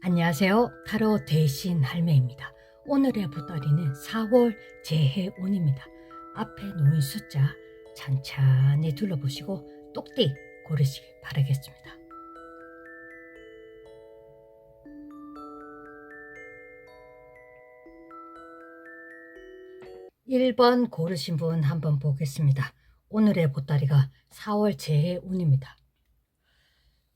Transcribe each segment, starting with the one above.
안녕하세요. 타로 대신 할매입니다. 오늘의 보따리는 4월 재해운입니다. 앞에 놓인 숫자 찬찬히 둘러보시고 똑띠 고르시길 바라겠습니다. 1번 고르신 분 한번 보겠습니다. 오늘의 보따리가 4월 재해운입니다.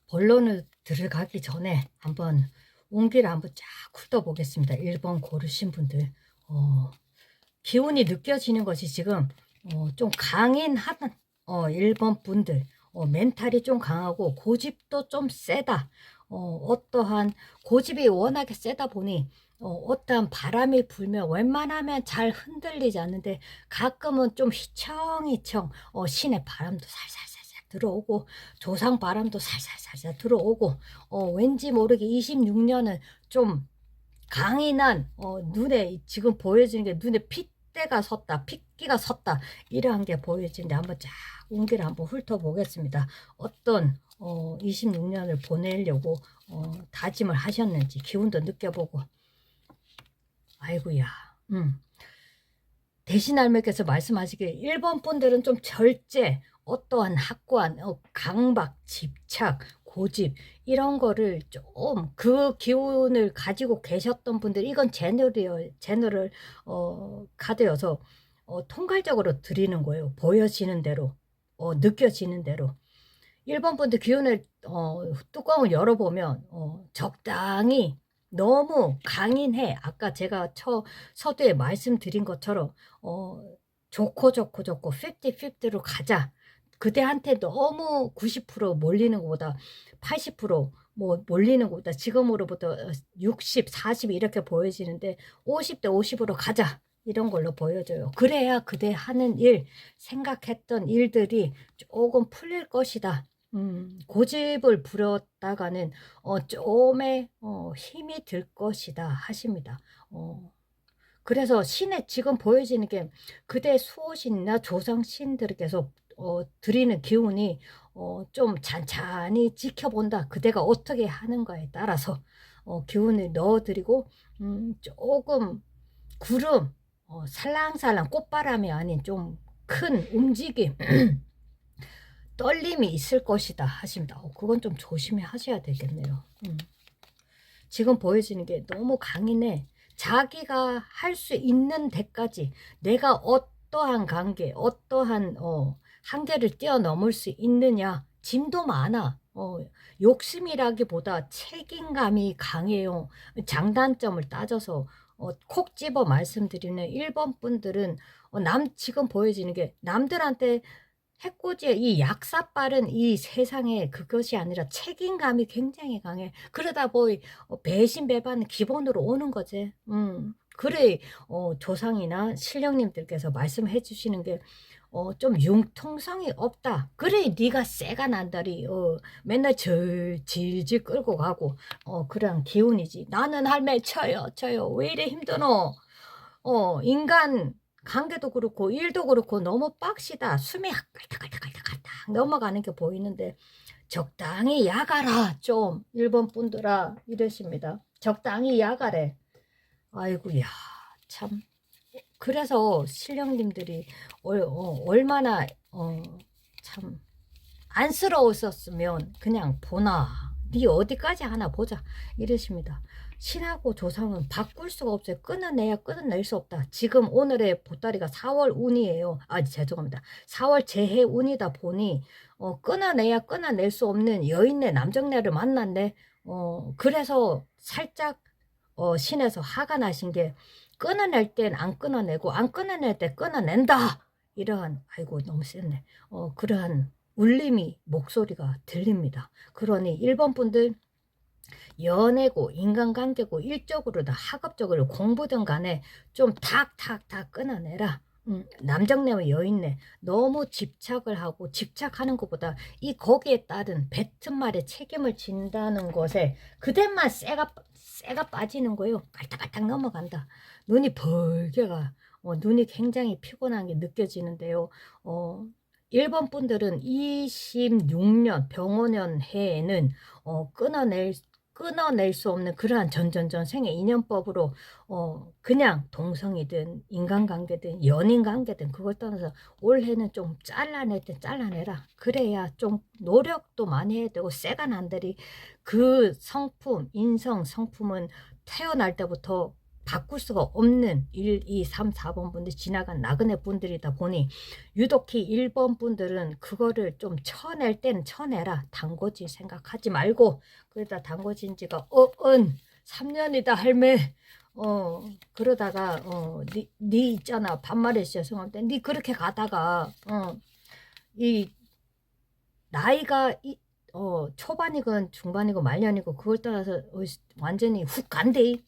본론을 들어가기 전에 한번 운기를 한번 쫙 훑어보겠습니다. 1번 고르신 분들 기운이 느껴지는 것이 지금 좀 강인한 1번 분들 멘탈이 좀 강하고 고집도 좀 세다. 어떠한 고집이 워낙에 세다 보니 어떠한 바람이 불면 웬만하면 잘 흔들리지 않는데 가끔은 좀 휘청휘청 신의 바람도 살살살살 들어오고 조상 바람도 살살살살 들어오고 왠지 모르게 26년은 좀 강인한 눈에 지금 보여지는 게 눈에 핏대가 섰다 핏기가 섰다 이러한 게 보여지는데 한번 쫙 운기를 한번 훑어보겠습니다. 어떤 26년을 보내려고 다짐을 하셨는지 기운도 느껴보고. 아이고야. 대신 할매께서 말씀하시길 1번 분들은 좀 절제, 어떠한 확고한 강박, 집착, 고집 이런 거를 좀 그 기운을 가지고 계셨던 분들, 이건 제너럴 카드여서 통괄적으로 드리는 거예요. 보여지는 대로, 느껴지는 대로. 1번 분들 기운을 뚜껑을 열어보면 적당히 너무 강인해. 아까 제가 서두에 말씀드린 것처럼 좋고 50-50로 가자. 그대한테 너무 90% 몰리는 것보다 80% 몰리는 것보다 지금으로부터 60-40 이렇게 보여지는데 50대 50으로 가자. 이런 걸로 보여져요. 그래야 그대 하는 일, 생각했던 일들이 조금 풀릴 것이다. 고집을 부렸다가는 좀의 힘이 들 것이다 하십니다. 그래서 신에 지금 보여지는 게 그대 수호신이나 조상신들께서 드리는 기운이 좀 잔잔히 지켜본다. 그대가 어떻게 하는가에 따라서 기운을 넣어드리고 조금 구름 살랑살랑 꽃바람이 아닌 좀 큰 움직임 떨림이 있을 것이다 하십니다. 그건 좀 조심히 하셔야 되겠네요. 지금 보여지는 게 너무 강인해. 자기가 할 수 있는 데까지 내가 어떠한 관계, 어떠한 한계를 뛰어넘을 수 있느냐. 짐도 많아. 욕심이라기보다 책임감이 강해요. 장단점을 따져서 콕 집어 말씀드리는 1번 분들은 지금 보여지는 게 남들한테 해코지의 이 약사빠른 이 세상에 그것이 아니라 책임감이 굉장히 강해. 그러다 보니 배신배반은 기본으로 오는 거지. 그래 조상이나 신령님들께서 말씀해 주시는 게 좀 융통성이 없다. 그래 네가 쎄가 난다리 맨날 질질 끌고 가고 그런 기운이지. 나는 할매 쳐요 왜 이래 힘드노. 인간 관계도 그렇고 일도 그렇고 너무 빡시다. 숨이 깔딱깔딱깔딱깔딱 넘어가는 게 보이는데 적당히 야가라 좀 1번 분들아 이러십니다. 적당히 야가래. 아이고야 참. 그래서 신령님들이 얼마나 참 안쓰러웠었으면 그냥 보나 네 어디까지 하나 보자 이러십니다. 신하고 조상은 바꿀 수가 없어요. 끊어내야 끊어낼 수 없다. 지금 오늘의 보따리가 4월 운이에요. 죄송합니다. 4월 재해 운이다 보니 끊어내야 끊어낼 수 없는 여인네 남정네를 만났네. 그래서 살짝 신에서 화가 나신 게 끊어낼 땐 안 끊어내고 안 끊어낼 때 끊어낸다. 이러한 아이고 너무 센네. 그러한 울림이 목소리가 들립니다. 그러니 1번 분들 연애고 인간관계고 일적으로나 학업적으로 공부든 간에 좀 탁탁탁 끊어내라. 남정네와 여인네 너무 집착을 하고 집착하는 것보다 이 거기에 따른 뱉은 말에 책임을 진다는 것에 그대만 쇠가 빠지는 거예요. 깔딱깔딱 넘어간다. 눈이 벌게가 눈이 굉장히 피곤한 게 느껴지는데요. 1번 분들은 26년 병원년 해에는 끊어낼 끊어낼 수 없는 그러한 전전전생의 인연법으로 그냥 동성이든 인간관계든 연인관계든 그걸 떠나서 올해는 좀 잘라낼 때 잘라내라. 그래야 좀 노력도 많이 해야 되고 세간 한들이 그 성품, 인성 성품은 태어날 때부터 바꿀 수가 없는 1, 2, 3, 4번 분들 지나간 나그네 분들이다 보니 유독히 1번 분들은 그거를 좀 쳐낼 때는 쳐내라. 단거지 생각하지 말고 그러다 단거진 지가 3년이다 할매. 그러다가 니 있잖아 반말했어 죄송한데 니 그렇게 가다가 이 나이가 초반이건 중반이고 말년이고 그걸 떠나서 완전히 훅 간대.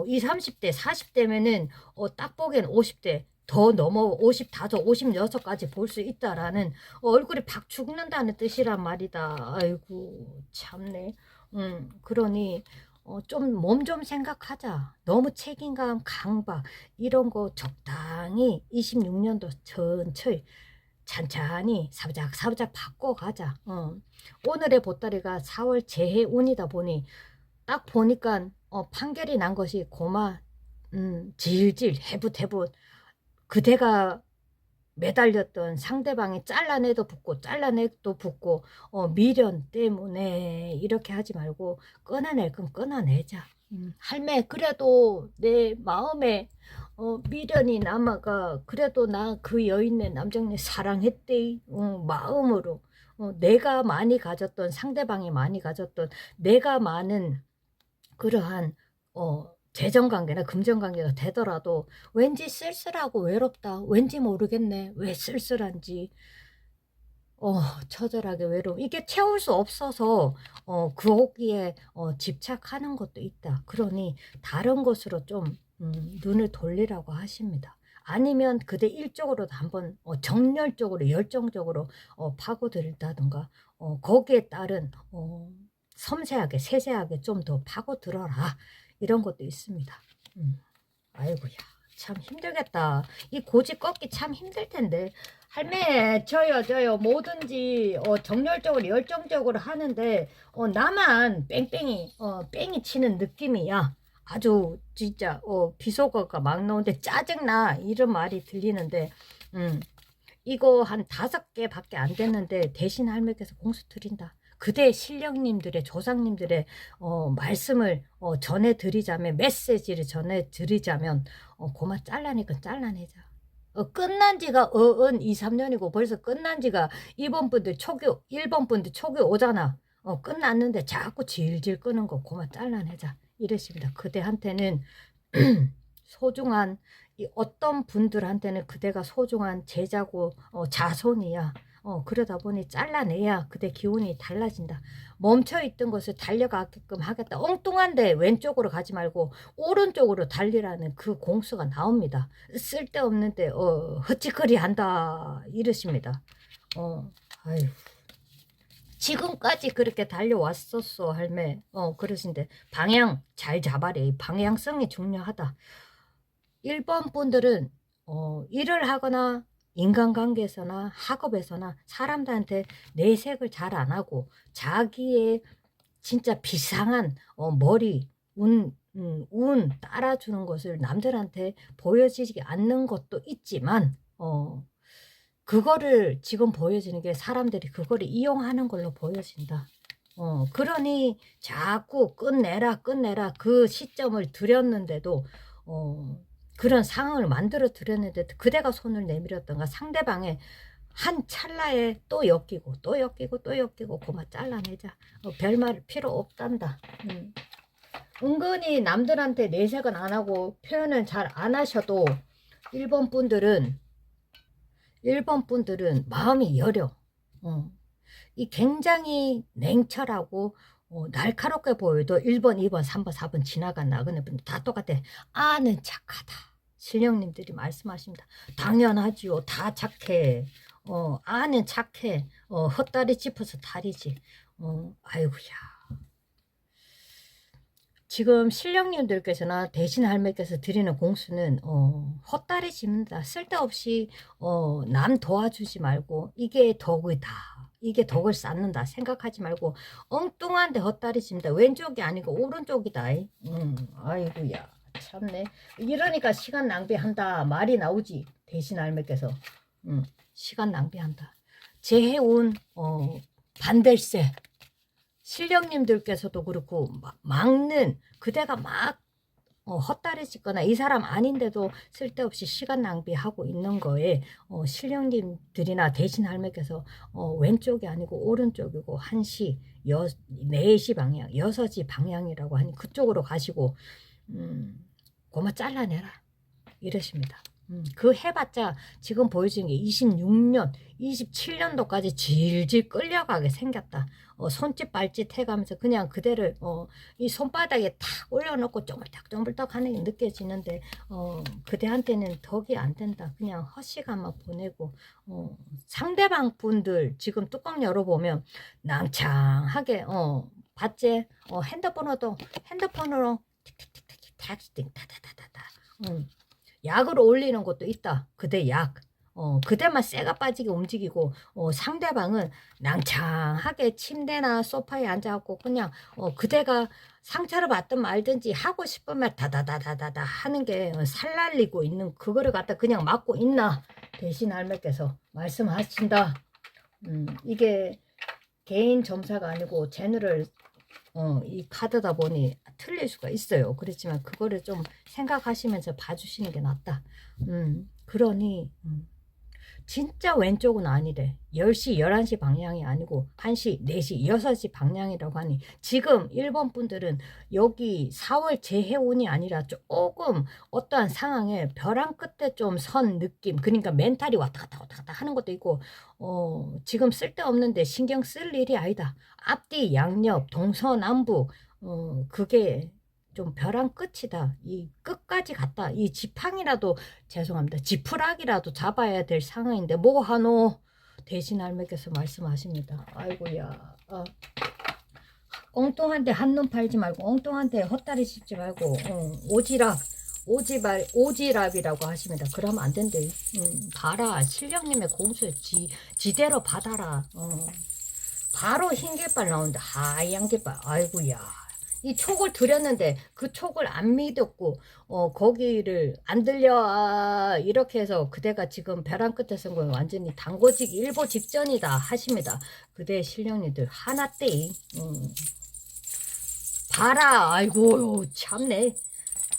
이 30대 40대면은 딱 보기엔 50대 더 넘어 55, 56까지 볼 수 있다라는 얼굴이 박 죽는다는 뜻이란 말이다. 아이고 참네. 그러니 좀 몸 좀 생각하자. 너무 책임감 강박 이런 거 적당히 26년도 천천히 찬찬히 사부작 사부작 바꿔가자. 오늘의 보따리가 4월 재해운이다 보니 딱 보니까 판결이 난 것이 고마 질질 해붓해붓 그대가 매달렸던 상대방이 잘라내도 붙고 잘라내도 붙고 미련 때문에 이렇게 하지 말고 끊어낼 건 끊어내자. 할매 그래도 내 마음에 미련이 남아가 그래도 나 그 여인네 남정네 사랑했대. 마음으로 내가 많이 가졌던 상대방이 많이 가졌던 내가 많은 그러한 재정관계나 금전관계가 되더라도 왠지 쓸쓸하고 외롭다. 왠지 모르겠네. 왜 쓸쓸한지. 처절하게 외로움. 이게 채울 수 없어서 거기에 집착하는 것도 있다. 그러니 다른 것으로 좀 눈을 돌리라고 하십니다. 아니면 그대 일적으로도 한번 정열적으로 열정적으로 파고들다든가 거기에 따른 섬세하게 세세하게 좀 더 파고들어라. 이런 것도 있습니다. 아이고야 참 힘들겠다. 이 고집 꺾기 참 힘들 텐데. 할매 저요 뭐든지 정열적으로 열정적으로 하는데 나만 뺑이 치는 느낌이야. 아주 진짜 비속어가 막 나오는데 짜증나 이런 말이 들리는데 이거 한 5개밖에 안 됐는데 대신 할매께서 공수 드린다. 그대 신령님들의 조상님들의 말씀을 전해드리자면 메시지를 전해드리자면 고마 잘라내건 잘라내자. 끝난 지가 2, 3년이고 벌써 끝난 지가 1번 분들 초교 오잖아. 끝났는데 자꾸 질질 끄는 거 고마 잘라내자. 이랬습니다. 그대한테는 소중한 어떤 분들한테는 그대가 소중한 제자고 자손이야. 그러다 보니 잘라내야 그대 기운이 달라진다. 멈춰있던 것을 달려가게끔 하겠다. 엉뚱한데 왼쪽으로 가지 말고 오른쪽으로 달리라는 그 공수가 나옵니다. 쓸데없는데 헛짓거리 한다 이러십니다. 아유. 지금까지 그렇게 달려왔었어 할매. 그러신데 방향 잘 잡아래. 방향성이 중요하다. 1번 분들은 일을 하거나 인간관계에서나 학업에서나 사람들한테 내색을 잘 안 하고 자기의 진짜 비상한 머리 운 따라주는 것을 남들한테 보여지지 않는 것도 있지만 그거를 지금 보여지는 게 사람들이 그거를 이용하는 걸로 보여진다. 그러니 자꾸 끝내라 그 시점을 들였는데도 그런 상황을 만들어 드렸는데 그대가 손을 내밀었던가 상대방의 한 찰나에 또 엮이고 고마 잘라내자. 별말 필요 없단다. 은근히 남들한테 내색은 안 하고 표현을 잘 안 하셔도 1번 분들은 마음이 여려. 이 굉장히 냉철하고 날카롭게 보여도 1번, 2번, 3번, 4번 지나간 나그네 분들 다 똑같아. 아는 착하다. 신령님들이 말씀하십니다. 당연하지요. 다 착해. 아는 착해. 헛다리 짚어서 다리지. 아이고야. 지금 신령님들께서나 대신 할매께서 드리는 공수는 헛다리 짚는다. 쓸데없이 남 도와주지 말고 이게 덕이다. 이게 덕을 쌓는다 생각하지 말고 엉뚱한데 헛다리칩니다. 왼쪽이 아니고 오른쪽이다. 아이고야 참네. 이러니까 시간 낭비한다 말이 나오지. 대신 알매께서 시간 낭비한다. 재해운 반댈세 신령님들께서도 그렇고 막는 그대가 막 헛다리 짚거나 이 사람 아닌데도 쓸데없이 시간 낭비하고 있는 거에 신령님들이나 대신 할매께서 왼쪽이 아니고 오른쪽이고 1시 4시 방향 6시 방향이라고 하니 그쪽으로 가시고 고마 잘라내라 이러십니다. 그 해봤자 지금 보여주는 게 26년 27년도까지 질질 끌려가게 생겼다. 손짓 발짓 해가면서 그냥 그대를 이 손바닥에 탁 올려놓고 쪼물딱쪼물딱 하는 게 느껴지는데 그대한테는 덕이 안 된다. 그냥 헛시간만 보내고 상대방 분들 지금 뚜껑 열어보면 낭창하게 봤지? 핸드폰으로 틱틱틱틱 텍스팅 타다다다다 약을 올리는 것도 있다. 그대 약. 그대만 쇠가 빠지게 움직이고 상대방은 낭창하게 침대나 소파에 앉아갖고 그냥 그대가 상처를 받든 말든지 하고 싶은 말 다다다다다다 하는 게 살날리고 있는 그거를 갖다 그냥 막고 있나 대신 할매께서 말씀하신다. 이게 개인 점사가 아니고 제너럴 이 카드다 보니 틀릴 수가 있어요. 그렇지만 그거를 좀 생각하시면서 봐주시는 게 낫다. 그러니 진짜 왼쪽은 아니래. 10시 11시 방향이 아니고 1시 4시 6시 방향이라고 하니 지금 일본 분들은 여기 4월 재해운이 아니라 조금 어떠한 상황에 벼랑 끝에 좀 선 느낌 그러니까 멘탈이 왔다 갔다 하는 것도 있고 지금 쓸데없는데 신경 쓸 일이 아니다. 앞뒤 양옆 동서남북 그게 좀 벼랑 끝이다. 이 끝까지 갔다. 이 지팡이라도 죄송합니다. 지푸라기라도 잡아야 될 상황인데 뭐 하노? 대신 할매께서 말씀하십니다. 아이고야. 엉뚱한데 한눈 팔지 말고 엉뚱한데 헛다리 씹지 말고 오지랖이라고 하십니다. 그러면 안 된대. 봐라. 신령님의 공수 지대로 받아라. 바로 흰 깃발 나온다. 하얀 깃발. 아이고야. 이 촉을 드렸는데 그 촉을 안 믿었고 거기를 안 들려 이렇게 해서 그대가 지금 벼랑 끝에 쓴 거예요. 완전히 단고지기 일보 직전이다 하십니다. 그대 신령님들 하나떼이 봐라. 아이고 참네.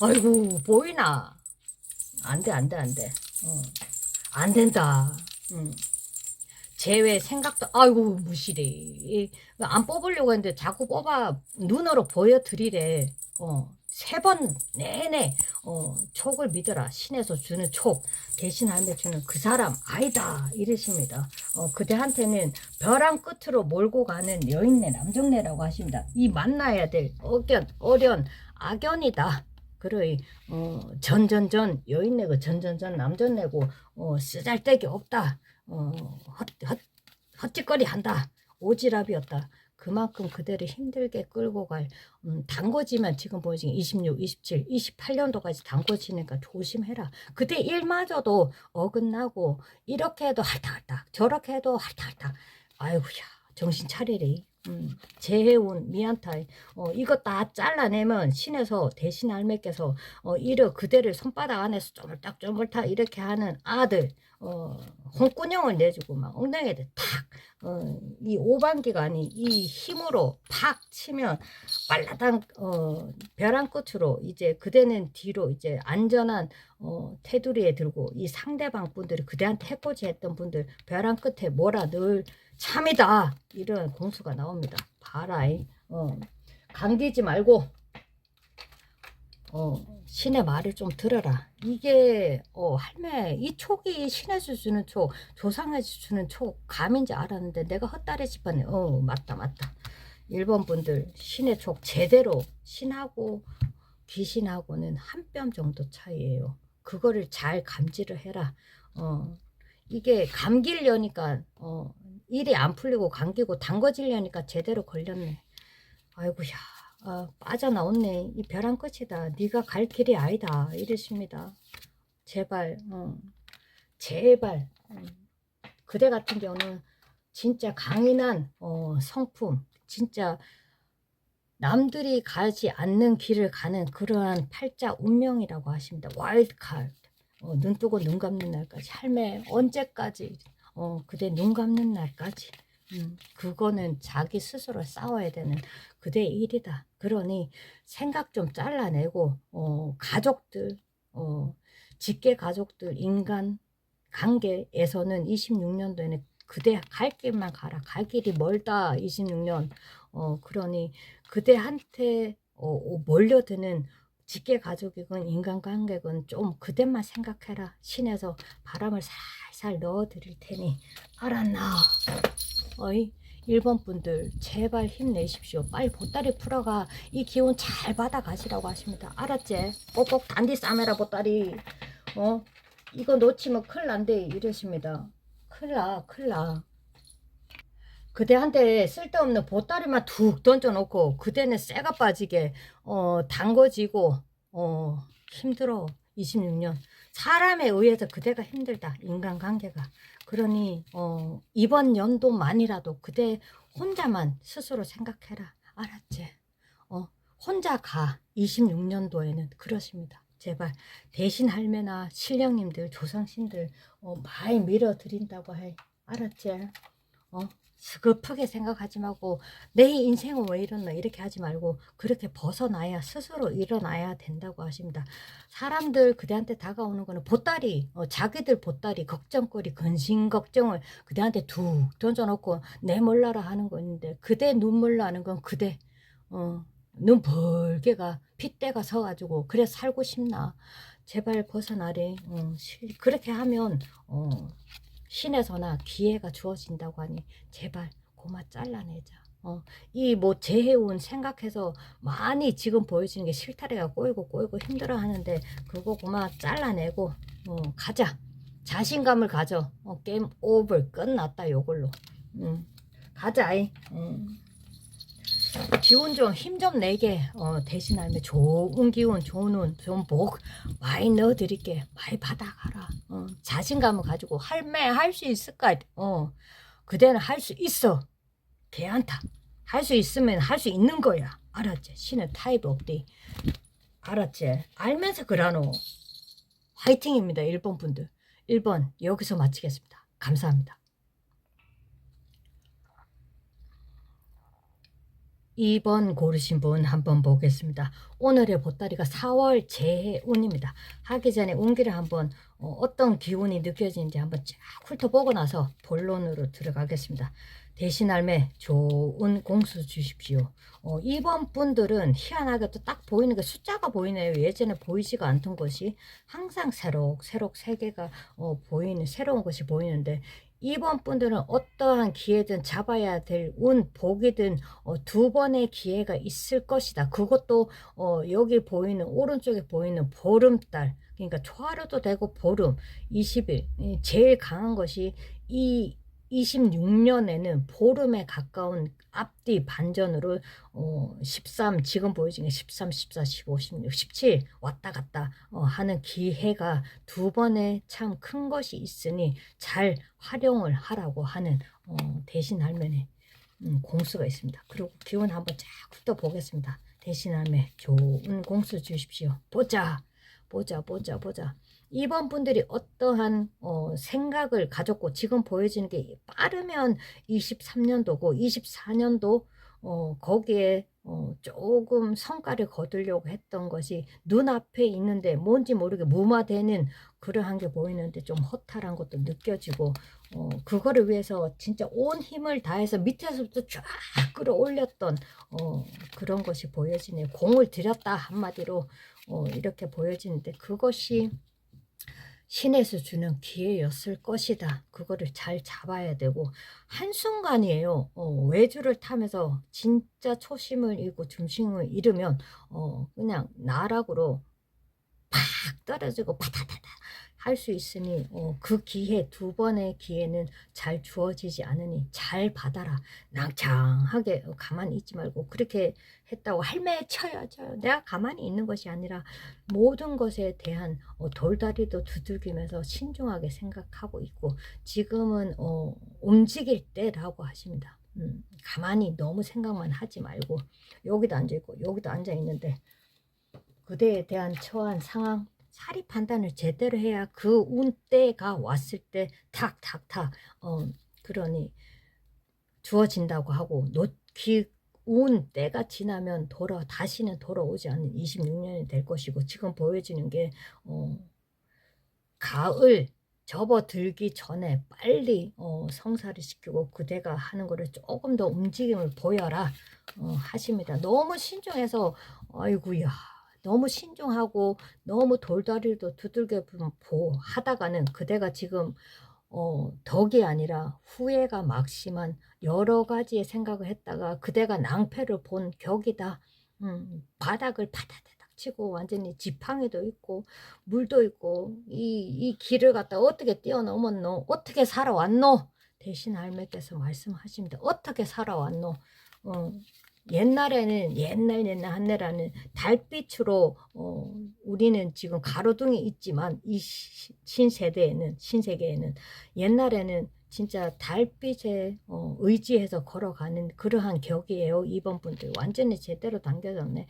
아이고 보이나. 안돼 안 된다. 제외 생각도 아이고 무시래. 안 뽑으려고 했는데 자꾸 뽑아 눈으로 보여드리래. 3번 내내 촉을 믿어라. 신에서 주는 촉 대신 할매 주는 그 사람 아니다 이러십니다. 그대한테는 벼랑 끝으로 몰고 가는 여인네 남정네라고 하십니다. 이 만나야 될 어련 악연이다. 그래 전전전 여인네고 전전전 남전네고 쓰잘데기 없다. 헛짓거리 한다. 오지랖이었다. 그만큼 그대를 힘들게 끌고 갈 단거지만 지금 보시면 26, 27, 28년도까지 단거지니까 조심해라. 그때 일마저도 어긋나고 이렇게 해도 할딱할딱 저렇게 해도 할딱할딱 아이고야 정신 차리리. 재해운 미안타 이거 다 잘라내면 신에서 대신 할매께서 이러 그대를 손바닥 안에서 쪼물딱 이렇게 하는 아들 홍군형을 내주고 막 엉덩이에 탁 이 오반기가 아닌 이 힘으로 팍 치면 빨라당 벼랑 끝으로 이제 그대는 뒤로 이제 안전한 테두리에 들고 이 상대방 분들이 그대한테 해코지 했던 분들 벼랑 끝에 뭐라 늘 참이다 이런 공수가 나옵니다. 봐라이 감기지 말고 신의 말을 좀 들어라. 이게 할매 이 촉이 신에서 주는 촉 조상에서 주는 촉 감인지 알았는데 내가 헛다리 짚었네. 맞다 일본 분들 신의 촉 제대로 신하고 귀신하고는 한 뼘 정도 차이예요. 그거를 잘 감지를 해라. 이게 감기려니까 일이 안 풀리고 감기고 담궈지려니까 제대로 걸렸네. 아이고야 빠져나왔네. 이 벼랑 끝이다. 네가 갈 길이 아니다 이러십니다. 제발 제발 그대 같은 경우는 진짜 강인한 성품, 진짜 남들이 가지 않는 길을 가는 그러한 팔자 운명이라고 하십니다. 와일드 카드. 눈 뜨고 눈 감는 날까지. 할매 언제까지 그대 눈 감는 날까지. 그거는 자기 스스로 싸워야 되는 그대의 일이다. 그러니 생각 좀 잘라내고 가족들, 직계 가족들, 인간 관계에서는 26년도에는 그대 갈 길만 가라. 갈 길이 멀다. 26년. 그러니 그대한테 몰려드는 직계 가족이건 인간관계건 좀 그대만 생각해라. 신에서 바람을 살살 넣어드릴 테니 알았나? 어이 1번 분들 제발 힘내십시오. 빨리 보따리 풀어가 이 기운 잘 받아가시라고 하십니다. 알았지? 꼭꼭 단디 싸매라 보따리. 이거 놓치면 큰일 난대 이러십니다. 큰일 나 큰일 나. 그대한테 쓸데없는 보따리만 툭 던져놓고 그대는 쇠가 빠지게 담궈지고 힘들어. 26년 사람에 의해서 그대가 힘들다. 인간관계가. 그러니 이번 연도만이라도 그대 혼자만 스스로 생각해라. 알았지? 혼자 가. 26년도에는 그러십니다. 제발 대신 할매나 신령님들 조상신들 많이 밀어드린다고 해. 알았지? 스급하게 생각하지 말고 내 인생은 왜 이러나 이렇게 하지 말고 그렇게 벗어나야 스스로 일어나야 된다고 하십니다. 사람들 그대한테 다가오는 거는 보따리, 자기들 보따리, 걱정거리, 근심 걱정을 그대한테 툭 던져놓고 내 몰라라 하는 거 있는데 그대 눈물 나는 건 그대 눈 벌게가 핏대가 서가지고 그래 살고 싶나. 제발 벗어나래. 그렇게 하면 신에서나 기회가 주어진다고 하니 제발 고마 잘라내자. 이 뭐 재해운 생각해서 많이 지금 보여지는 게 실타래가 꼬이고 꼬이고 힘들어 하는데 그거 고마 잘라내고 가자. 자신감을 가져. 게임 오버 끝났다 요걸로. 가자. 기운 좀 힘 좀 내게 대신하면 좋은 기운 좋은 운 좋은 복 많이 넣어드릴게. 많이 받아가라. 자신감을 가지고 할매 할 수 있을까. 그대는 할 수 있어. 걔한테 할 수 있으면 할 수 있는 거야. 알았지? 신은 타입이 없대. 알았지? 알면서 그러노. 화이팅입니다. 1번 분들. 1번 여기서 마치겠습니다. 감사합니다. 2번 고르신 분 한번 보겠습니다. 오늘의 보따리가 4월 재해운입니다. 하기 전에 운기를 한번 어떤 기운이 느껴지는지 한번 쫙 훑어보고 나서 본론으로 들어가겠습니다. 대신 할매 좋은 공수 주십시오. 2번 분들은 희한하게 또 딱 보이는 게 숫자가 보이네요. 예전에 보이지가 않던 것이 항상 새록새록 세 개가 보이는 새로운 것이 보이는데 2번 분들은 어떠한 기회든 잡아야 될 운, 복이든 2번의 기회가 있을 것이다. 그것도 여기 보이는 오른쪽에 보이는 보름달, 그러니까 초하루도 되고 보름 20일 제일 강한 것이 이 26년에는 보름에 가까운 앞뒤 반전으로 13 지금 보여지는 13, 14, 15, 16, 17 왔다 갔다 하는 기회가 2번에 참 큰 것이 있으니 잘 활용을 하라고 하는 대신 할매의 공수가 있습니다. 그리고 기운 한번 쫙 훑어보겠습니다. 대신 할매 좋은 공수 주십시오. 보자. 2번 분들이 어떠한 생각을 가졌고 지금 보여지는 게 빠르면 23년도고 24년도 거기에 조금 성과를 거두려고 했던 것이 눈앞에 있는데 뭔지 모르게 무마되는 그러한 게 보이는데 좀 허탈한 것도 느껴지고 그거를 위해서 진짜 온 힘을 다해서 밑에서부터 쫙 끌어올렸던 그런 것이 보여지네요. 공을 들였다 한마디로 이렇게 보여지는데 그것이 신에서 주는 기회였을 것이다. 그거를 잘 잡아야 되고 한순간이에요. 외주를 타면서 진짜 초심을 잃고 중심을 잃으면 그냥 나락으로 팍 떨어지고 파다다다 할 수 있으니 그 기회, 두 번의 기회는 잘 주어지지 않으니 잘 받아라. 낭창하게 가만히 있지 말고 그렇게 했다고 할매 쳐야죠. 내가 가만히 있는 것이 아니라 모든 것에 대한 돌다리도 두들기면서 신중하게 생각하고 있고 지금은 움직일 때라고 하십니다. 가만히 너무 생각만 하지 말고 여기도 앉아있고 여기도 앉아있는데 그대에 대한 처한 상황 사리 판단을 제대로 해야 그 운때가 왔을 때 탁탁탁 그러니 주어진다고 하고 운 때가 지나면 다시는 돌아오지 않는 26년이 될 것이고 지금 보여지는 게 가을 접어들기 전에 빨리 성사를 시키고 그대가 하는 거를 조금 더 움직임을 보여라 하십니다. 너무 신중해서 아이고야 너무 신중하고 너무 돌다리도 두들겨 하다가는 그대가 지금 덕이 아니라 후회가 막심한 여러 가지의 생각을 했다가 그대가 낭패를 본 격이다. 바닥을 파다다닥 치고 완전히 지팡이도 있고 물도 있고 이 길을 갖다 어떻게 뛰어넘었노? 어떻게 살아왔노? 대신 할매께서 말씀하십니다. 어떻게 살아왔노? 옛날에는 옛날 한내라는 달빛으로 우리는 지금 가로등이 있지만 이 신세계에는 옛날에는 진짜 달빛에 의지해서 걸어가는 그러한 격이에요. 이번 분들 완전히 제대로 당겨졌네.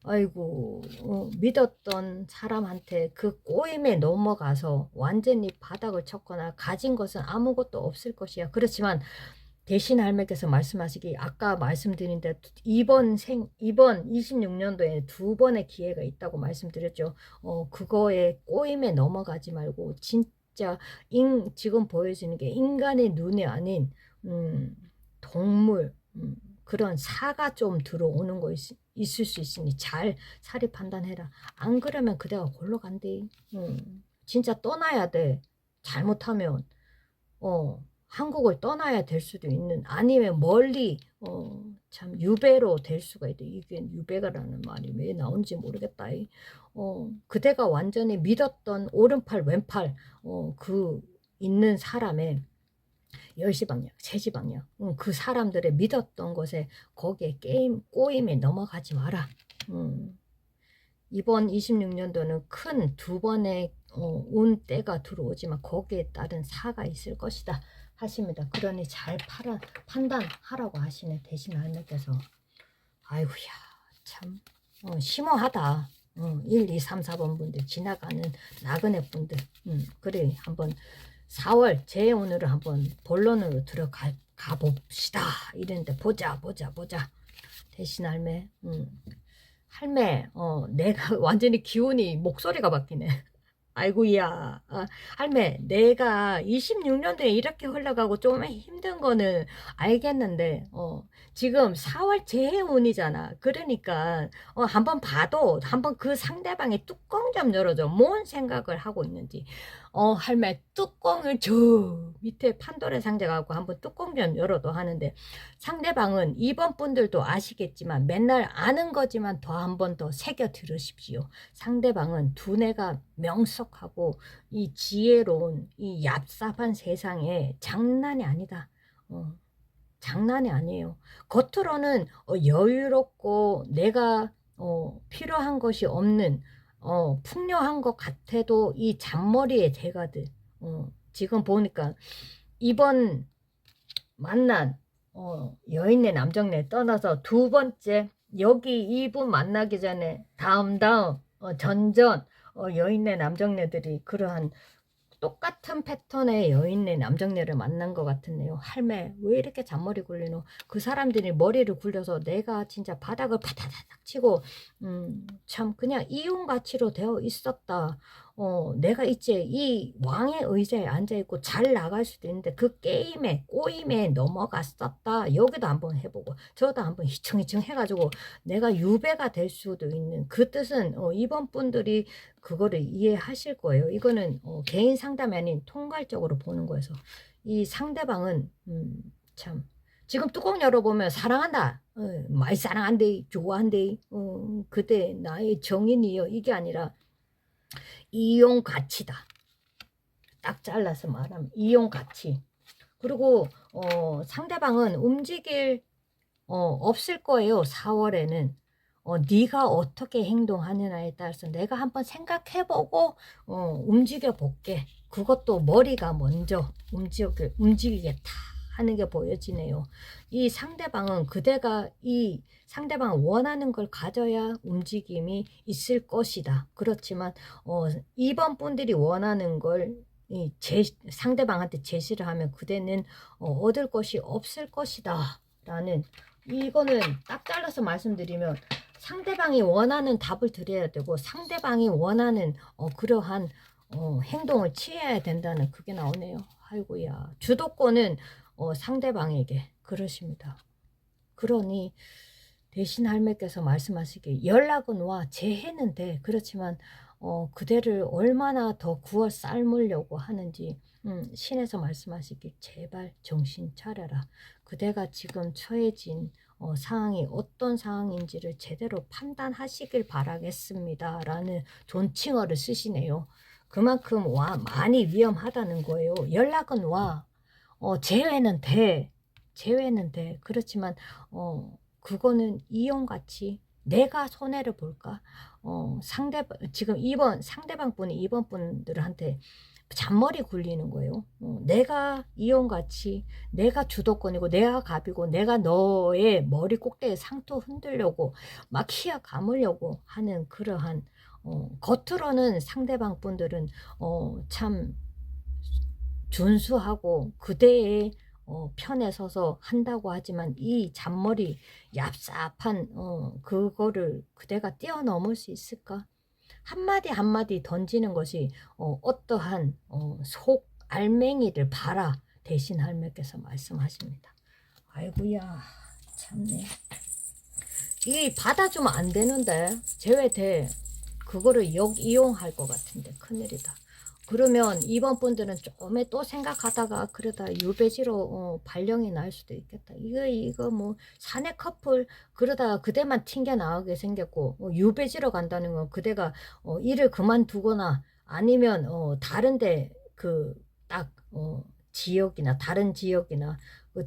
아이고 믿었던 사람한테 그 꼬임에 넘어가서 완전히 바닥을 쳤거나 가진 것은 아무것도 없을 것이야. 그렇지만 대신 할매께서 말씀하시기 아까 말씀드린 대로 이번 26년도에 두 번의 기회가 있다고 말씀드렸죠. 그거에 꼬임에 넘어가지 말고 진짜 지금 보여지는 게 인간의 눈이 아닌 동물 그런 사가 좀 들어오는 거 있을 수 있으니 잘 사리 판단해라. 안 그러면 그대가 골로 간대. 진짜 떠나야 돼. 잘못하면 한국을 떠나야 될 수도 있는 아니면 멀리 참 유배로 될 수가 있다. 이게 유배가라는 말이 왜 나온지 모르겠다. 그대가 완전히 믿었던 오른팔 왼팔 그 있는 사람의 10시 방향, 3시 방향 그 사람들의 믿었던 것에 거기에 꼬임에 넘어가지 마라. 이번 26년도는 큰 두 번의 운때가 들어오지만 거기에 따른 사가 있을 것이다 하십니다. 그러니 잘 판단하라고 하시네. 대신 할매께서. 아이고야 참 심오하다. 1, 2, 3, 4번 분들 지나가는 나그네 분들 그래 한번 4월 제 오늘을 한번 본론으로 들어가 봅시다. 이랬는데 보자. 대신 할매 할매 내가 완전히 기운이 목소리가 바뀌네. 아이고야 할매 내가 26년도에 이렇게 흘러가고 좀 힘든 거는 알겠는데 지금 4월 재해운이잖아. 그러니까 한번 봐도 한번 그 상대방의 뚜껑 좀 열어줘. 뭔 생각을 하고 있는지. 할매 뚜껑을 저 밑에 판도의 상자 갖고 한번 뚜껑 좀 열어도 하는데 상대방은 이번 분들도 아시겠지만 맨날 아는 거지만 더 한 번 더 새겨 들으십시오. 상대방은 두뇌가 명석하고 이 지혜로운 이 얍삽한 세상에 장난이 아니다. 장난이 아니에요. 겉으로는 여유롭고 내가 필요한 것이 없는 풍요한 것 같아도 이 잔머리의 대가들 지금 보니까 이번 만난 여인네 남정네 떠나서 두 번째 여기 이분 만나기 전에 다음 전전 여인네 남정네들이 그러한 똑같은 패턴의 여인네 남정네를 만난 것 같은데요. 할매 왜 이렇게 잔머리 굴리노? 그 사람들이 머리를 굴려서 내가 진짜 바닥을 파다다닥 치고 참 그냥 이윤가치로 되어 있었다. 내가 이제 이 왕의 의자에 앉아있고 잘 나갈 수도 있는데 그 꼬임에 넘어갔었다. 여기도 한번 해보고 저도 한번 희청희청 해가지고 내가 유배가 될 수도 있는 그 뜻은 이번 분들이 그거를 이해하실 거예요. 이거는 개인 상담이 아닌 통괄적으로 보는 거여서 이 상대방은 참 지금 뚜껑 열어보면 사랑한다. 많이 사랑한대 좋아한대 그대 나의 정인이요 이게 아니라 이용 가치다. 딱 잘라서 말하면 이용 가치. 그리고 상대방은 움직일 없을 거예요. 4월에는. 네가 어떻게 행동하느냐에 따라서 내가 한번 생각해보고 움직여 볼게. 그것도 머리가 먼저 움직이겠다 하는 게 보여지네요. 이 상대방은 그대가 이 상대방은 원하는 걸 가져야 움직임이 있을 것이다. 그렇지만 2번 분들이 원하는 걸 상대방한테 제시를 하면 그대는 얻을 것이 없을 것이다 라는, 이거는 딱 잘라서 말씀드리면 상대방이 원하는 답을 드려야 되고 상대방이 원하는 그러한 행동을 취해야 된다는 그게 나오네요. 아이고야, 주도권은 상대방에게 그러십니다. 그러니 대신 할매께서 말씀하시길 연락은 와, 재해는 돼. 그렇지만 그대를 얼마나 더 구워 삶으려고 하는지 신에서 말씀하시길 제발 정신 차려라. 그대가 지금 처해진 상황이 어떤 상황인지를 제대로 판단하시길 바라겠습니다 라는 존칭어를 쓰시네요. 그만큼 많이 위험하다는 거예요. 연락은 와, 제외는 돼. 제외는 돼. 그렇지만 그거는 이용같이 내가 손해를 볼까? 지금 상대방 분이 2번 분들한테 잔머리 굴리는 거예요. 내가 이용같이 내가 주도권이고 내가 갑이고 내가 너의 머리 꼭대기에 상토 흔들려고 막 희약 감으려고 하는 그러한 겉으로는 상대방 분들은 참 준수하고 그대의 편에 서서 한다고 하지만 이 잔머리 얍삽한 그거를 그대가 뛰어넘을 수 있을까? 한마디 한마디 던지는 것이 어떠한 속 알맹이를 봐라 대신 할매께서 말씀하십니다. 아이고야 참네. 이 받아주면 안 되는데 제외돼. 그거를 이용할 것 같은데 큰일이다. 그러면 이번 분들은 조금에 또 생각하다가 그러다 유배지로 발령이 날 수도 있겠다. 이거 뭐 사내 커플 그러다가 그대만 튕겨 나가게 생겼고 유배지로 간다는 건 그대가 일을 그만두거나 아니면 다른데 그 딱 지역이나 다른 지역이나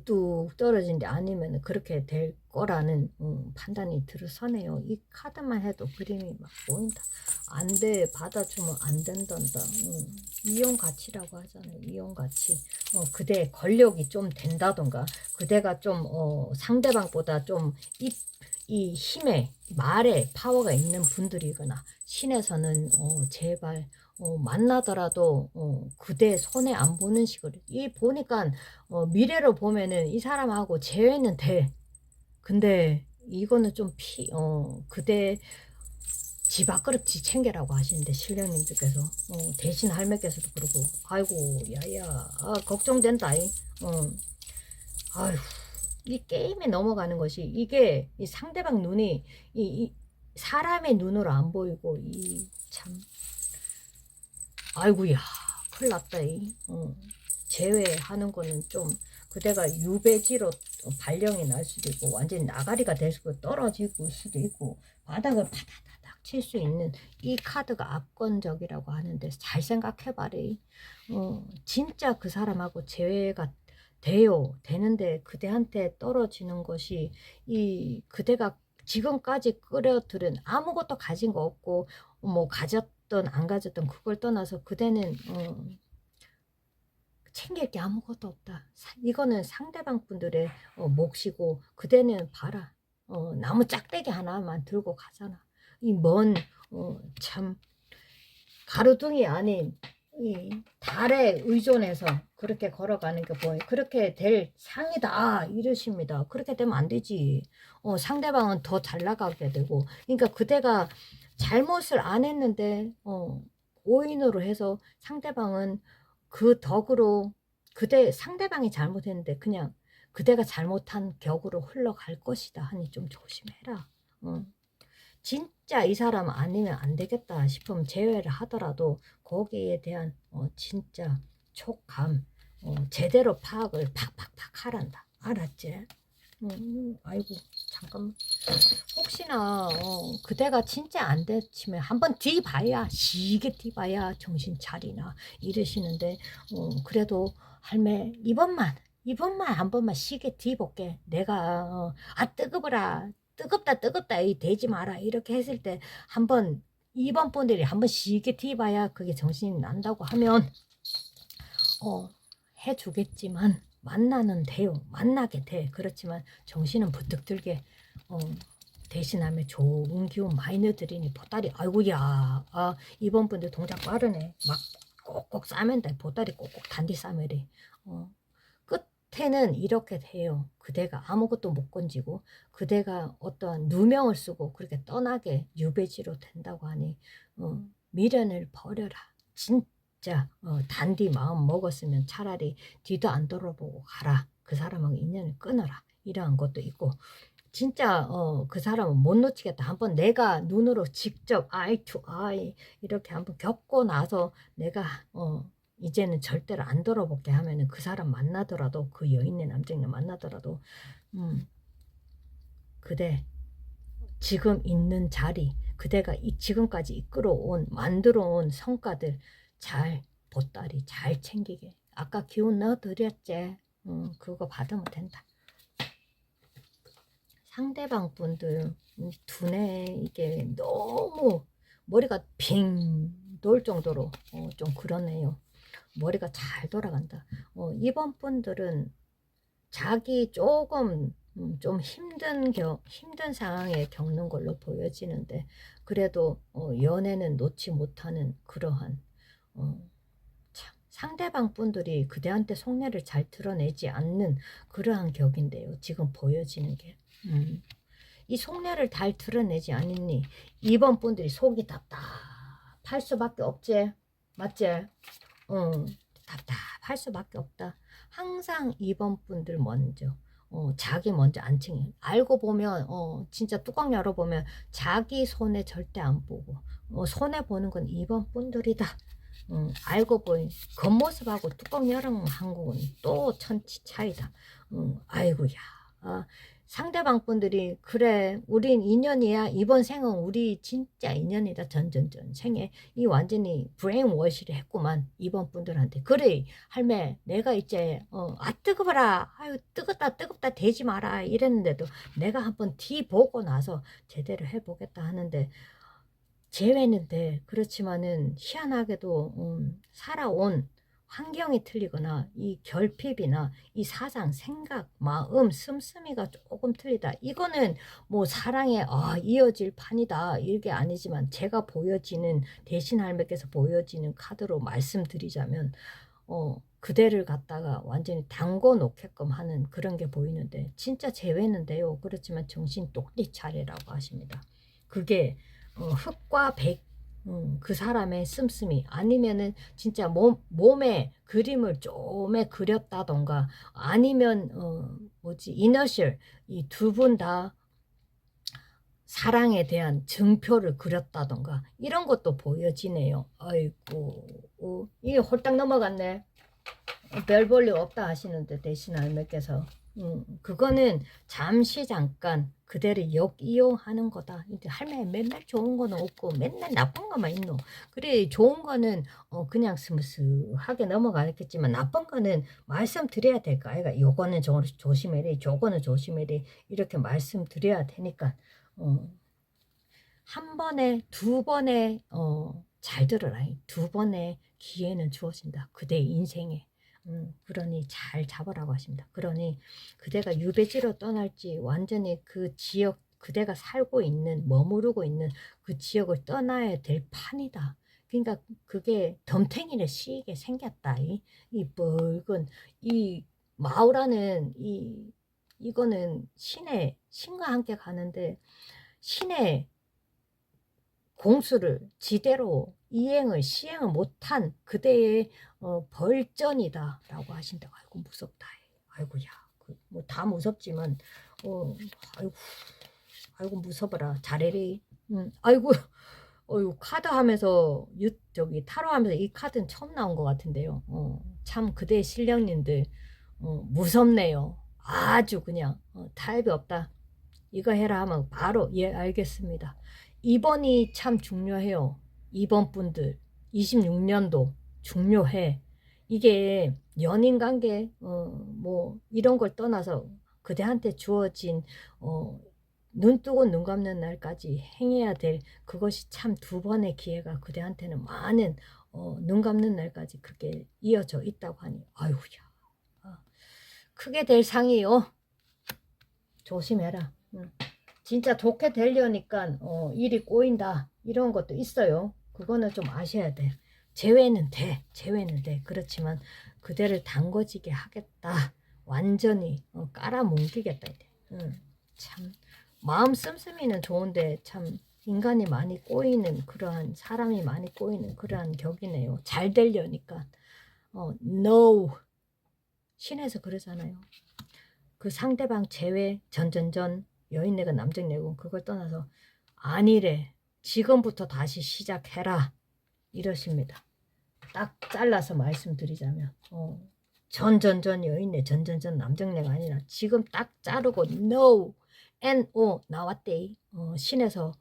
뚝 떨어진 데 아니면 그렇게 될 거라는 판단이 들어서네요. 이 카드만 해도 그림이 막 보인다. 안 돼, 받아주면 안 된단다. 이용 가치라고 하잖아요. 이용 가치. 그대 권력이 좀 된다던가 그대가 좀 상대방보다 좀 이 힘에 말에 파워가 있는 분들이거나 신에서는 제발 만나더라도 그대 손에 안 보는 식으로 이 보니까 미래로 보면은 이 사람하고 재회는 돼. 근데 이거는 좀 그대 지 밥그릇 지 챙겨라고 하시는데 신령님들께서 대신 할매께서도 그러고 아이고 야야 걱정된다. 아휴 이 게임에 넘어가는 것이 이게 이 상대방 눈이 이 사람의 눈으로 안 보이고 이 참 아이고야 큰일 났다. 제외하는 거는 좀 그대가 유배지로 발령이 날 수도 있고 완전히 나가리가 될 수도 떨어질 수도 있고 바닥을 파다다닥 칠 수 있는 이 카드가 압권적이라고 하는데 잘 생각해봐래. 진짜 그 사람하고 재회가 되는데 그대한테 떨어지는 것이 이 그대가 지금까지 끌어들은 아무것도 가진 거 없고 뭐 가졌던 안 가졌던 그걸 떠나서 그대는 챙길 게 아무것도 없다. 이거는 상대방 분들의 몫이고 그대는 봐라. 나무 짝대기 하나만 들고 가잖아. 이 먼 참 가로등이 아닌 이 달에 의존해서 그렇게 걸어가는 게 보여. 그렇게 될 상이다 이러십니다. 그렇게 되면 안 되지. 상대방은 더 잘 나가게 되고. 그러니까 그대가 잘못을 안 했는데 오인으로 해서 상대방은 그 덕으로 상대방이 잘못했는데 그냥 그대가 잘못한 격으로 흘러갈 것이다 하니 좀 조심해라. 진짜 이 사람 아니면 안 되겠다 싶으면 제외를 하더라도 거기에 대한 진짜 촉감 제대로 파악을 팍팍팍 하란다. 알았지? 아이고 잠깐만. 혹시나 그대가 진짜 안 되시면 한번 뒤봐야 시게 뒤봐야 정신 차리나 이러시는데 그래도 할매 이번만 한 번만 시게 뒤볼게. 내가 뜨거워라 뜨겁다 이 되지 마라 이렇게 했을 때 한번 이번 분들이 한번 시게 뒤봐야 그게 정신이 난다고 하면 해주겠지만 만나는 돼요. 만나게 돼. 그렇지만 정신은 부뜩 들게 대신하면 좋은 기운 많이 넣어드리니 보따리 아이고야 이번 분들 동작 빠르네. 막 꼭꼭 싸면 돼. 보따리 꼭꼭 단디 싸면 돼. 끝에는 이렇게 돼요. 그대가 아무것도 못 건지고 그대가 어떠한 누명을 쓰고 그렇게 떠나게 유배지로 된다고 하니 미련을 버려라. 진짜 단디 마음 먹었으면 차라리 뒤도 안 돌아보고 가라. 그 사람하고 인연을 끊어라. 이러한 것도 있고 진짜 그 사람은 못 놓치겠다. 한번 내가 눈으로 직접 아이 투 아이 이렇게 한번 겪고 나서 내가 이제는 절대로 안 돌아볼게 하면은 그 사람 만나더라도 그 여인네 남자네 만나더라도 그대 지금 있는 자리 그대가 지금까지 이끌어온 만들어온 성과들 잘 보따리 잘 챙기게 아까 기운 넣어드렸지. 그거 받으면 된다. 상대방 분들 두뇌 이게 너무 머리가 빙 돌 정도로 좀 그러네요. 머리가 잘 돌아간다. 이번 분들은 자기 조금 좀 힘든 상황에 겪는 걸로 보여지는데 그래도 연애는 놓지 못하는 그러한 참 상대방 분들이 그대한테 속내를 잘 드러내지 않는 그러한 격인데요. 지금 보여지는 게. 이 속내를 잘 드러내지 않으니 이번 분들이 속이 답답할 수밖에 없지. 맞지? 답답할 수밖에 없다. 항상 이번 분들 먼저 자기 먼저 안 챙겨. 알고 보면 진짜 뚜껑 열어보면 자기 손에 절대 안 보고 손에 보는 건 이번 분들이다. 알고 보니 겉모습하고 뚜껑 열은 한국은 또 천지 차이다. 아이고야. 상대방 분들이 그래 우린 인연이야. 이번 생은 우리 진짜 인연이다. 전전전 생에 이 완전히 브레인워시를 했구만. 이번 분들한테. 그래 할매 내가 이제 뜨거워라. 아유 뜨겁다 되지 마라 이랬는데도 내가 한번 뒤 보고 나서 제대로 해보겠다 하는데 재회는 돼. 그렇지만은 희한하게도 살아온 환경이 틀리거나 이 결핍이나 이 사상, 생각, 마음, 씀씀이가 조금 틀리다. 이거는 뭐 사랑에 이어질 판이다. 이게 아니지만 제가 보여지는 대신 할매께서 보여지는 카드로 말씀드리자면 그대를 갖다가 완전히 담궈 놓게끔 하는 그런 게 보이는데 진짜 재회는 돼요. 그렇지만 정신 똑띠 차례라고 하십니다. 그게 흑과 백 그 사람의 씀씀이 아니면은 진짜 몸에 그림을 좀에 그렸다던가 아니면 뭐지 이너셜 이 두 분 다 사랑에 대한 증표를 그렸다던가 이런 것도 보여지네요. 아이고 이게 홀딱 넘어갔네. 별 볼 일 없다 하시는데 대신 할매께서 그거는 잠깐 그대를 역이용하는 거다. 근데 할매 맨날 좋은 거는 없고 맨날 나쁜 것만 있노. 그래 좋은 거는 그냥 스무스하게 넘어가겠지만 나쁜 거는 말씀드려야 될까. 아이가 요거는 조심해래 저거는 조심해래 이렇게 말씀드려야 되니까 한 번에 두 번에 잘 들어라. 두 번의 기회는 주어진다. 그대의 인생에. 그러니 잘 잡으라고 하십니다. 그러니 그대가 유배지로 떠날지 완전히 그 지역 그대가 살고 있는 머무르고 있는 그 지역을 떠나야 될 판이다. 그러니까 그게 덤탱이를 씌게 생겼다. 이 붉은 이 마우라는 이거는 신과 함께 가는데 신의 공수를 지대로 시행을 못한 그대의 벌전이다 라고 하신다고. 아이고 무섭다. 아이고야 뭐 다 무섭지만 아이고 무서워라. 잘해리. 아이고 카드 하면서 저기 타로 하면서 이 카드는 처음 나온 것 같은데요. 참 그대의 실력님들 무섭네요. 아주 그냥 타협이 없다. 이거 해라 하면 바로 예 알겠습니다. 2번이 참 중요해요. 2번 분들 26년도 중요해. 이게 연인 관계 뭐 이런 걸 떠나서 그대한테 주어진 눈 뜨고 눈 감는 날까지 행해야 될 그것이 참 두 번의 기회가 그대한테는 많은 눈 감는 날까지 그렇게 이어져 있다고 하니 아유야 크게 될 상이요. 조심해라. 진짜 좋게 되려니까 일이 꼬인다 이런 것도 있어요. 그거는 좀 아셔야 돼. 재회는 돼. 재회는 돼. 그렇지만 그대를 담궈지게 하겠다. 완전히 깔아뭉개겠다. 참 마음 씀씀이는 좋은데 참 인간이 많이 꼬이는 그러한 사람이 많이 꼬이는 그러한 격이네요. 잘 되려니까 no 신에서 그러잖아요. 그 상대방 제외 전전전 여인내고 남정내고 그걸 떠나서 아니래. 지금부터 다시 시작해라. 이러십니다. 딱 잘라서 말씀드리자면 전전전 여인내 전전전 남정내가 아니라 지금 딱 자르고 no no 나왔대. 신에서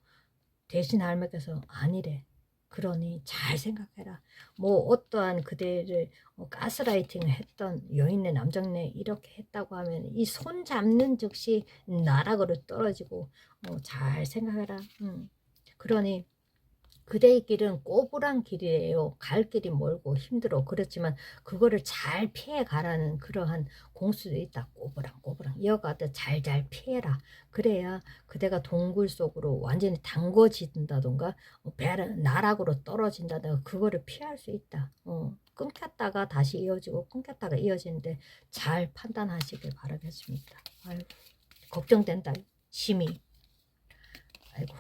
대신 할머니께서 아니래. 그러니 잘 생각해라. 뭐 어떠한 그대를 가스라이팅을 했던 여인네 남정네 이렇게 했다고 하면 이 손 잡는 즉시 나락으로 떨어지고 잘 생각해라. 그러니 그대의 길은 꼬부랑 길이에요. 갈 길이 멀고 힘들어. 그렇지만 그거를 잘 피해 가라는 그러한 공수도 있다. 꼬부랑 이어가듯 잘잘 피해라. 그래야 그대가 동굴 속으로 완전히 담궈진다던가 나락으로 떨어진다던가 그거를 피할 수 있다. 끊겼다가 다시 이어지고 끊겼다가 이어지는데 잘 판단하시길 바라겠습니다. 아이고, 걱정된다. 심히. 아이고.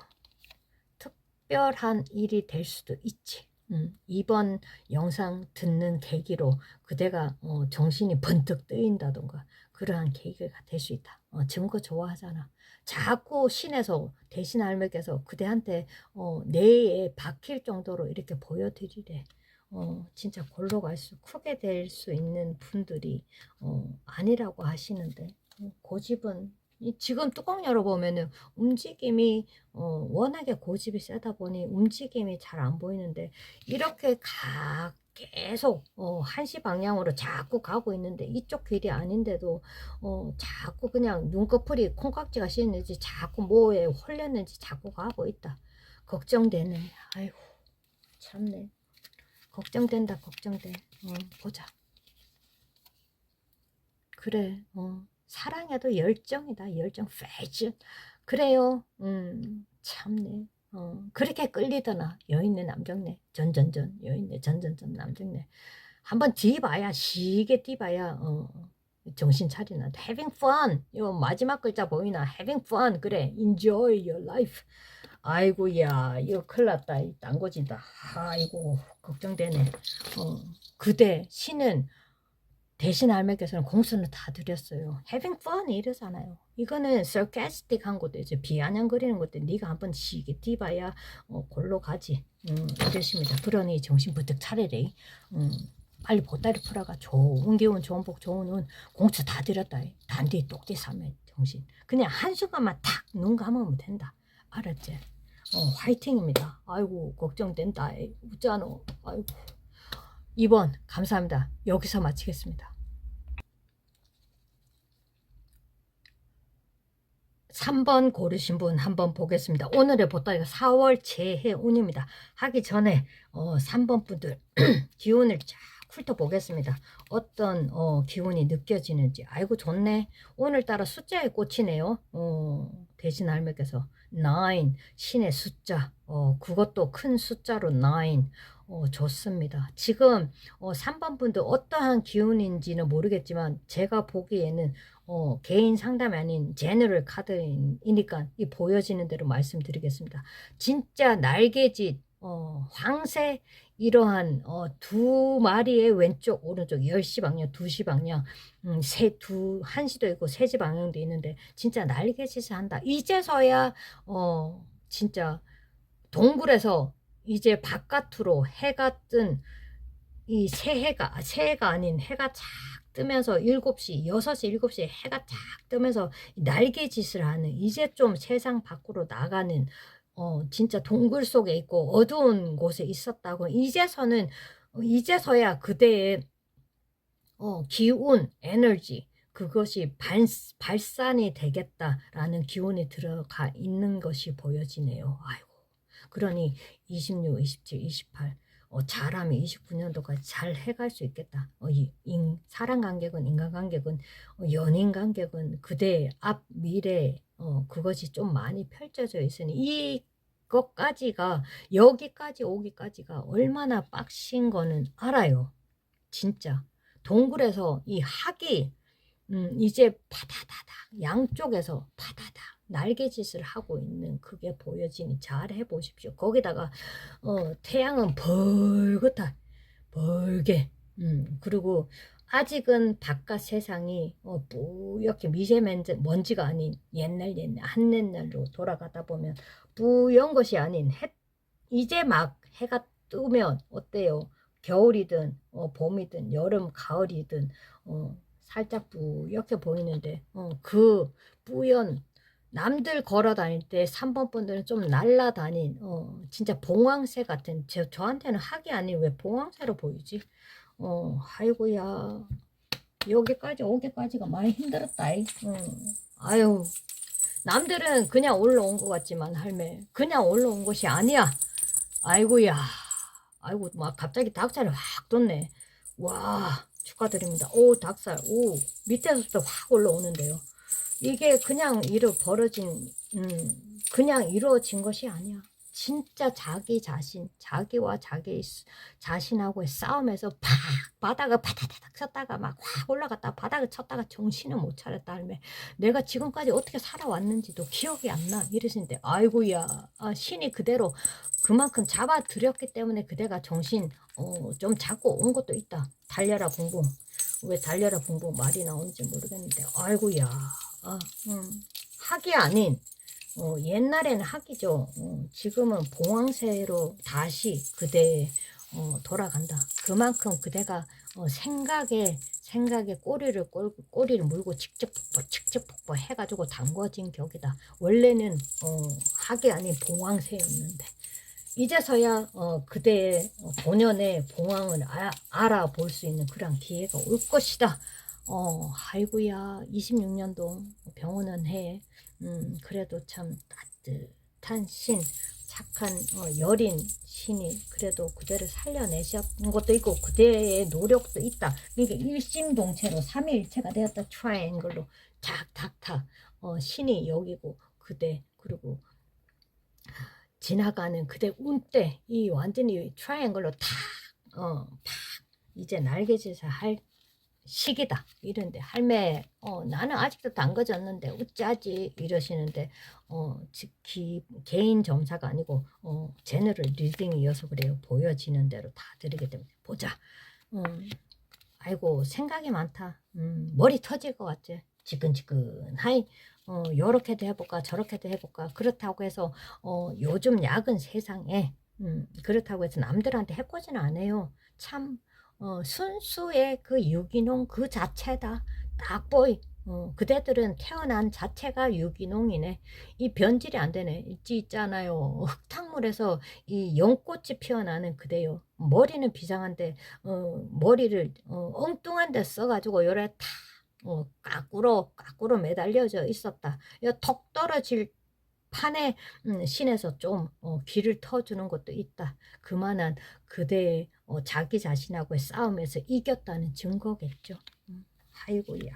특별한 일이 될 수도 있지. 이번 영상 듣는 계기로 그대가 정신이 번뜩 뜨인다던가 그러한 계기가 될 수 있다. 증거 좋아하잖아. 자꾸 신에서 대신 할머니께서 그대한테 뇌에 박힐 정도로 이렇게 보여드리래. 진짜 골로 갈 수 크게 될 수 있는 분들이 아니라고 하시는데 고집은 지금 뚜껑 열어보면은 움직임이 워낙에 고집이 세다 보니 움직임이 잘 안 보이는데 이렇게 계속 한시 방향으로 자꾸 가고 있는데 이쪽 길이 아닌데도 자꾸 그냥 눈꺼풀이 콩깍지가 씌었는지 자꾸 뭐에 홀렸는지 자꾸 가고 있다. 걱정되네. 아이고 참네. 걱정된다. 걱정돼. 보자. 그래. 사랑에도 열정이다. 열정 패션. 그래요. 참네. 그렇게 끌리더나. 여인네 남정네. 전전전. 여인네 전전전 남정네. 한번 뒤봐야 시게 뒤봐야 정신 차리나. Having fun. 요 마지막 글자 보이나? Having fun. 그래. Enjoy your life. 아이고야 이거 큰일 났다. 딴 거지다. 아이고 걱정되네. 그대 신은 대신 할머니께서는 공수는 다 드렸어요. Having fun 이러잖아요. 이거는 sarcastic한 것도 이제 비아냥거리는 것도 네가 한번 시게 뒤봐야 골로 가지. 이러십니다. 그러니 정신 부뜩 차리래. 빨리 보따리 풀어가. 좋은 기운 좋은 복 좋은 운 공수 다 드렸다. 단디 똑띠 삼매 정신. 그냥 한순간만 탁 눈 감으면 된다. 알았지? 화이팅입니다. 아이고 걱정된다. 웃자노. 아이고 2번 감사합니다. 여기서 마치겠습니다. 3번 고르신 분 한번 보겠습니다. 오늘의 보따리가 4월 재해운입니다. 하기 전에 3번 분들 기운을 쫙 훑어보겠습니다. 어떤 기운이 느껴지는지. 아이고 좋네. 오늘따라 숫자에 꽂히네요. 대신 할머니께서 9 신의 숫자 그것도 큰 숫자로 9 좋습니다. 지금 3번 분들 어떠한 기운인지는 모르겠지만 제가 보기에는 개인 상담이 아닌 제너럴 카드이니까 이 보여지는 대로 말씀드리겠습니다. 진짜 날개짓 황새 이러한 두 마리의 왼쪽 오른쪽 10시 방향 2시 방향 1시도 있고 3시 방향도 있는데 진짜 날개짓을 한다. 이제서야 진짜 동굴에서 이제 바깥으로 해가 뜬 이 새해가 아닌 해가 착 뜨면서 7시, 6시, 7시에 해가 착 뜨면서 날개짓을 하는, 이제 좀 세상 밖으로 나가는, 진짜 동굴 속에 있고 어두운 곳에 있었다고 이제서야 그대의 기운, 에너지, 그것이 발산이 되겠다라는 기운이 들어가 있는 것이 보여지네요. 아이고. 그러니 26, 27, 28 잘하면 29년도까지 잘 해갈 수 있겠다. 사람 간격은, 인간 간격은, 연인 간격은 그대의 앞 미래, 그것이 좀 많이 펼쳐져 있으니 이것까지가, 여기까지 오기까지가 얼마나 빡신 거는 알아요. 진짜. 동굴에서 이 학이 이제 파다다다 양쪽에서 파다다 날개짓을 하고 있는 그게 보여지니 잘 해보십시오. 거기다가 태양은 벌게 그리고 아직은 바깥 세상이 뿌옇게 미세먼지가 아닌 옛날 한옛날로 돌아가다 보면 뿌연 것이 아닌 이제 막 해가 뜨면 어때요? 겨울이든 봄이든 여름 가을이든 살짝 뿌옇게 보이는데 그 뿌연, 남들 걸어 다닐 때 3번 분들은 좀 날라다닌 진짜 봉황새 같은, 저한테는 학이 아닌 왜 봉황새로 보이지? 아이고야, 여기까지 오기까지가 많이 힘들었다. 아유, 남들은 그냥 올라온 것 같지만 할매, 그냥 올라온 것이 아니야. 아이고야. 아이고, 막 갑자기 닭살이 확 돋네. 와, 축하드립니다. 오, 닭살. 오, 밑에서부터 확 올라오는데요. 이게 그냥 그냥 이루어진 것이 아니야. 진짜 자기 자신, 자기와 자기 자신하고의 싸움에서 바닥을 바다다닥 쳤다가 막 확 올라갔다 바닥을 쳤다가 정신을 못 차렸다 할매. 내가 지금까지 어떻게 살아왔는지도 기억이 안 나. 이러시는데, 아이고야, 신이 그대로 그만큼 잡아들였기 때문에 그대가 정신 좀 잡고 온 것도 있다. 달려라 붕붕. 왜 달려라 붕붕 말이 나오는지 모르겠는데, 아이고야, 학이 아닌 옛날에는 학이죠. 지금은 봉황새로 다시 그대 돌아간다. 그만큼 그대가 생각에 꼬리를 물고 직접 폭포 해가지고 담궈진 격이다. 원래는 학이 아닌 봉황새였는데 이제서야 그대의 본연의 봉황을 알아볼 수 있는 그런 기회가 올 것이다. 아이고야, 26년도 병원은 해. 그래도 참 따뜻한 신, 착한 여린 신이 그래도 그대를 살려내셨는 것도 있고 그대의 노력도 있다. 그러니까 일심동체로 삼위일체가 되었다. 트라이앵글로 탁탁탁 신이 여기고 그대, 그리고 지나가는 그대 운때 이 완전히 트라이앵글로 팍 이제 날개짓을 할 시기다. 이런데 할매 나는 아직도 담궈졌는데 어찌하지 이러시는데 개인 점사가 아니고 제너럴 리딩이어서 그래요. 보여지는 대로 다 드리기 때문에 보자. 아이고 생각이 많다. 머리 터질 것 같지? 지끈지끈하이 요렇게도 해볼까 저렇게도 해볼까. 그렇다고 해서 요즘 야근 세상에 그렇다고 해서 남들한테 해코지는 안 해요. 참 순수의 그 유기농 그 자체다. 딱 보이. 그대들은 태어난 자체가 유기농이네. 이 변질이 안 되네. 있잖아요. 흙탕물에서 이 연꽃이 피어나는 그대요. 머리는 비장한데 머리를 엉뚱한 데 써가지고 요래 탁 까꾸로 매달려져 있었다. 턱 떨어질 판에 신에서 좀 귀를 터주는 것도 있다. 그만한 그대의 자기 자신하고의 싸움에서 이겼다는 증거겠죠. 아이고야.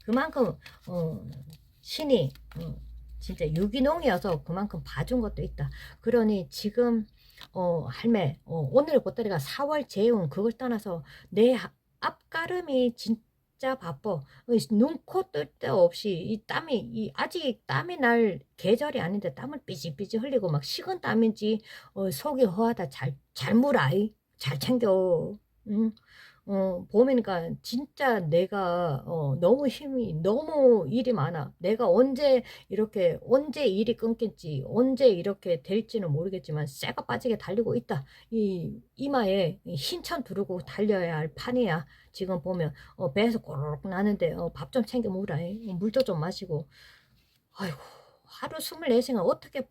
그만큼 신이 진짜 유기농이어서 그만큼 봐준 것도 있다. 그러니 지금 할매 오늘 보따리가 4월 재운 그걸 떠나서 내 앞가름이 진짜 바빠. 눈코 뜰 데 없이 이 땀이 아직 땀이 날 계절이 아닌데 땀을 삐질삐질 흘리고 막 식은 땀인지 속이 허하다. 잘 물아이 잘 챙겨. 응? 보니까 진짜 내가 너무 힘이 너무 일이 많아. 내가 언제 일이 끊길지 언제 이렇게 될지는 모르겠지만 쇠가 빠지게 달리고 있다. 이 이마에 흰천 두르고 달려야 할 판이야. 지금 보면 배에서 꼬르륵 나는데 밥 좀 챙겨 먹으라. 물도 좀 마시고. 아이고, 하루 24시간 어떻게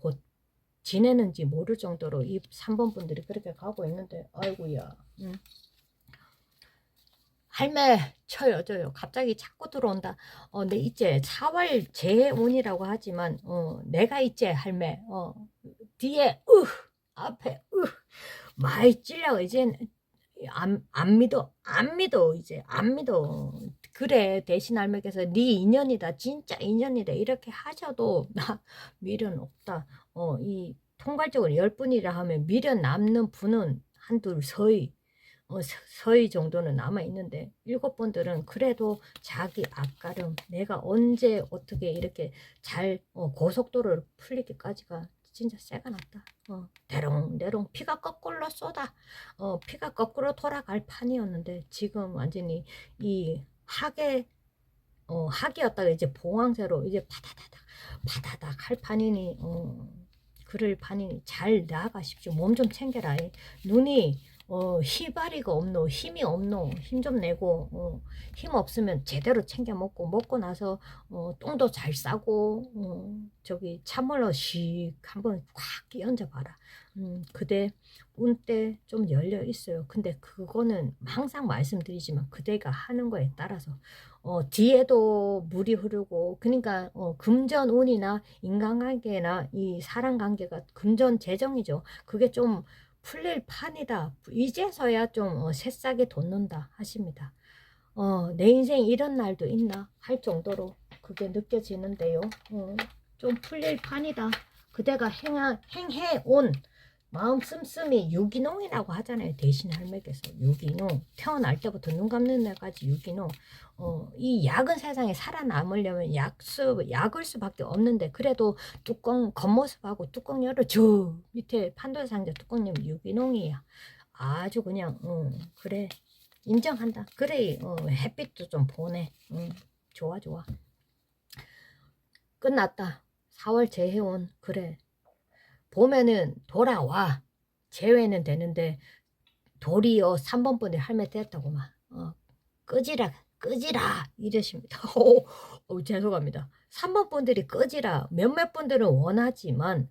지내는지 모를 정도로 이 3번 분들이 그렇게 가고 있는데 아이고야. 할매 쳐요. 갑자기 자꾸 들어온다. 내 이제 4월 재운이라고 하지만 내가 이제 할매 뒤에 앞에 많이 찔려. 이젠 안 믿어. 안 믿어. 이제 안 믿어. 그래, 대신 할매께서 네 인연이다. 진짜 인연이다. 이렇게 하셔도 나 미련 없다. 이 통괄적으로 10분이라 하면 미련 남는 분은 한둘 서희 정도는 남아있는데 7분들은 그래도 자기 앞가름 내가 언제 어떻게 이렇게 잘 고속도로를 풀리기까지가 진짜 쎄가 났다. 대롱대롱 피가 거꾸로 쏟아 피가 거꾸로 돌아갈 판이었는데 지금 완전히 이 학이었다가 이제 봉황새로 이제 파다닥 할 판이니 그럴 판이니 잘 나아가십시오. 몸 좀 챙겨라. 눈이 희바리가 없노, 힘이 없노, 힘 좀 내고, 힘 없으면 제대로 챙겨 먹고 나서, 똥도 잘 싸고, 저기 찬물로 씩 한번 확 끼얹어 봐라. 그대 운때 좀 열려 있어요. 근데 그거는 항상 말씀드리지만 그대가 하는 거에 따라서, 뒤에도 물이 흐르고, 그러니까, 금전운이나 인간관계나 이 사랑관계가 금전재정이죠. 그게 좀 풀릴 판이다. 이제서야 좀 새싹이 돋는다 하십니다. 내 인생 이런 날도 있나 할 정도로 그게 느껴지는데요. 좀 풀릴 판이다. 그대가 행해온 마음 씀씀이 유기농이라고 하잖아요. 대신 할매께서 유기농 태어날 때부터 눈 감는 날까지 유기농. 이 약은 세상에 살아남으려면 약을 수밖에 없는데 그래도 뚜껑 겉모습하고 뚜껑 열어 저 밑에 판도의 상자 뚜껑 열면 유기농이야. 아주 그냥 그래 인정한다. 그래 햇빛도 좀 보내. 좋아. 끝났다. 4월 재해온 그래. 보면은 돌아와. 재회는 되는데 도리어 3번 분들 할매 됐다고 막 끄지라 이러십니다. 죄송합니다. 3번 분들이 끄지라 몇몇 분들은 원하지만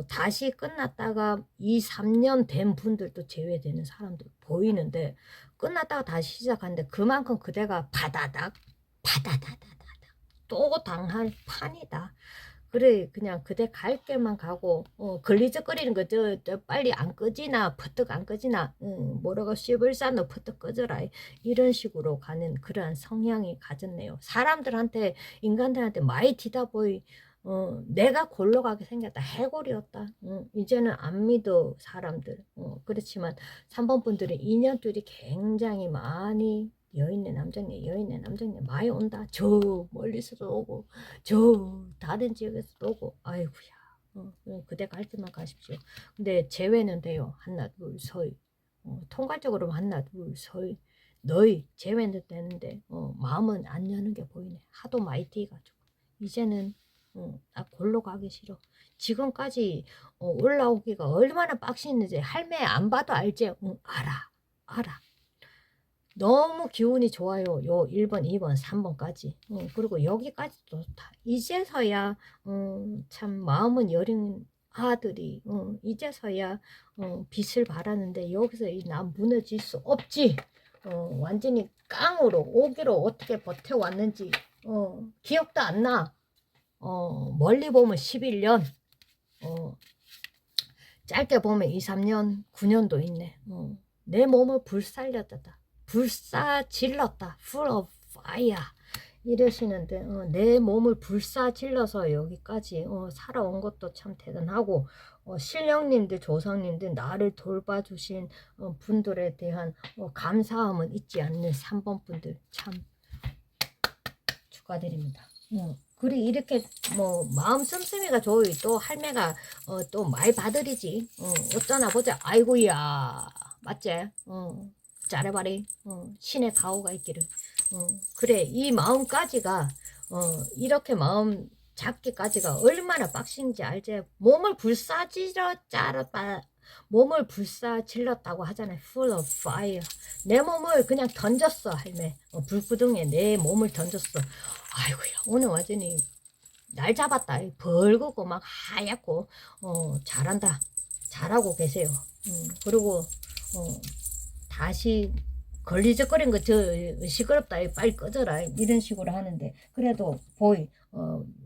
다시 끝났다가 2, 3년 된 분들도 제외되는 사람들 보이는데 끝났다가 다시 시작하는데 그만큼 그대가 바다닥 또 당할 판이다. 그래 그냥 그대 갈 길만 가고 걸리적거리는 거 저 빨리 안 끄지나 퍼뜩 안 끄지나 뭐라고 씨불산도 퍼뜩 꺼져라 이런 식으로 가는 그러한 성향이 가졌네요. 사람들한테 인간들한테 많이 뒤다 보이 내가 골로 가게 생겼다. 해골이었다. 이제는 안 믿어 사람들. 그렇지만 3번 분들은 인연들이 굉장히 많이 여인네 남장네 많이 온다. 저 멀리서도 오고 저 다른 지역에서도 오고 아이고야. 그대 갈 때만 가십시오. 근데 제외는 돼요. 하나 둘 서이. 통괄적으로 하나 둘 서이. 너희 제외는 되는데 마음은 안 여는 게 보이네. 하도 많이 뛰가지고 이제는 나 골로 가기 싫어. 지금까지 올라오기가 얼마나 빡시는지 할매 안 봐도 알지? 알아. 너무 기운이 좋아요. 요 1번, 2번, 3번까지. 그리고 여기까지도 좋다. 이제서야 참 마음은 여린 아들이 이제서야 빛을 발하는데 여기서 난 무너질 수 없지. 완전히 깡으로 오기로 어떻게 버텨왔는지 기억도 안 나. 멀리 보면 11년 짧게 보면 2, 3년 9년도 있네. 내 몸을 불살렸다. 불사질렀다. Full of fire. 이러시는데 내 몸을 불사질러서 여기까지 살아온 것도 참 대단하고 신령님들 조상님들 나를 돌봐주신 분들에 대한 감사함은 잊지 않는 3번 분들 참 축하드립니다. 그리 이렇게 뭐 마음 씀씀이가 좋이 또 할매가 또 많이 받으리지 어쩌나 보자. 아이고야 맞지? 짜레바리 신의 가호가 있기를. 그래 이 마음까지가 이렇게 마음 잡기까지가 얼마나 빡신지 알지? 몸을 불사질렀다고 하잖아요. Full of fire. 내 몸을 그냥 던졌어 할매. 불구덩이에 내 몸을 던졌어. 아이고야 오늘 완전히 날 잡았다. 벌겋고 막 하얗고 잘한다. 잘하고 계세요. 그리고 다시 걸리적거린 거 저 시끄럽다 빨리 꺼져라 이런 식으로 하는데 그래도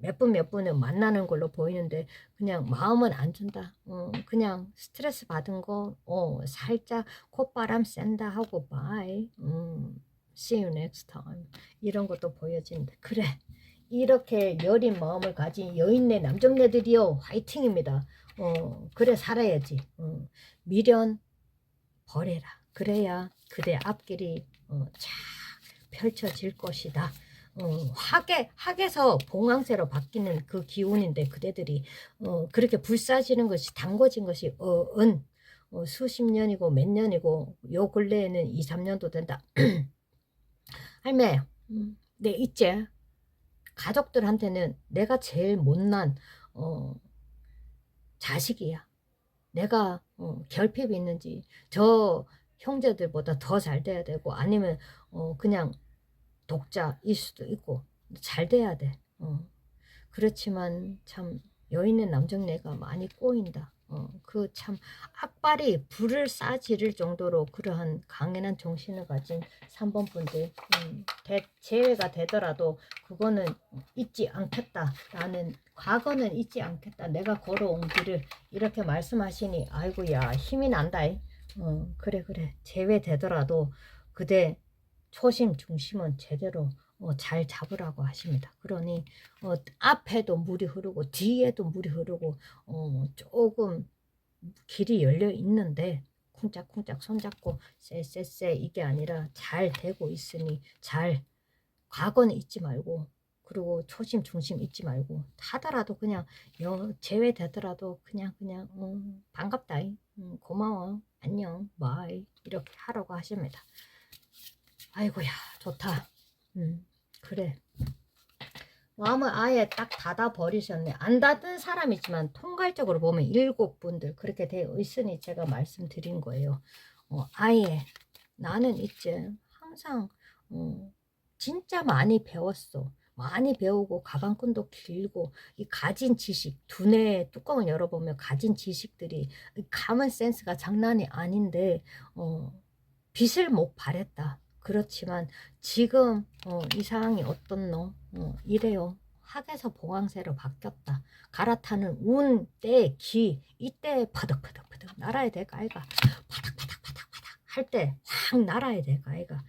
몇 분은 만나는 걸로 보이는데 그냥 마음은 안 준다. 그냥 스트레스 받은 거 살짝 콧바람 쐰다 하고 bye. See you next time 이런 것도 보여진다. 그래 이렇게 여린 마음을 가진 여인네 남정네들이요 화이팅입니다. 그래 살아야지. 미련 버려라. 그래야 그대 앞길이 쫙 펼쳐질 것이다. 학에서 봉황새로 바뀌는 그 기운인데 그대들이 그렇게 불사지는 것이 담궈진 것이 수십 년이고 몇 년이고 요 근래에는 2, 3년도 된다. 할매 내 있지? 가족들한테는 내가 제일 못난 자식이야. 내가 결핍이 있는지 저 형제들보다 더 잘 돼야 되고 아니면 그냥 독자일 수도 있고 잘 돼야 돼. 그렇지만 참 여인의 남정네가 많이 꼬인다. 그 참 악발이 불을 싸지를 정도로 그러한 강인한 정신을 가진 3번 분들 재회가 되더라도 그거는 잊지 않겠다라는 과거는 잊지 않겠다. 내가 걸어온 길을 이렇게 말씀하시니 아이고야 힘이 난다. 그래 재회되더라도 그대 초심 중심은 제대로 잘 잡으라고 하십니다. 그러니 앞에도 물이 흐르고 뒤에도 물이 흐르고 조금 길이 열려 있는데 쿵짝쿵짝 손잡고 쎄쎄쎄 이게 아니라 잘 되고 있으니 잘 과거는 잊지 말고 그리고 초심 중심 잊지 말고 하더라도 그냥 제외되더라도 그냥 반갑다 고마워 안녕 바이 이렇게 하라고 하십니다. 아이고야 좋다. 그래 마음을 아예 딱 닫아 버리셨네. 안 닫은 사람이지만 통괄적으로 보면 7분들 그렇게 되어 있으니 제가 말씀드린 거예요. 아예 나는 이제 항상 진짜 많이 배웠어. 많이 배우고 가방끈도 길고 이 가진 지식 두뇌 뚜껑을 열어보면 가진 지식들이 가문 센스가 장난이 아닌데 빛을 못 발했다. 그렇지만 지금 이 상황이 어떻노? 이래요. 학에서 봉황새로 바뀌었다. 갈아타는 운, 때, 기 이때 퍼덕퍼덕 날아야 될까 아이가 파닥파닥 할 때 확 날아야 될까 아이가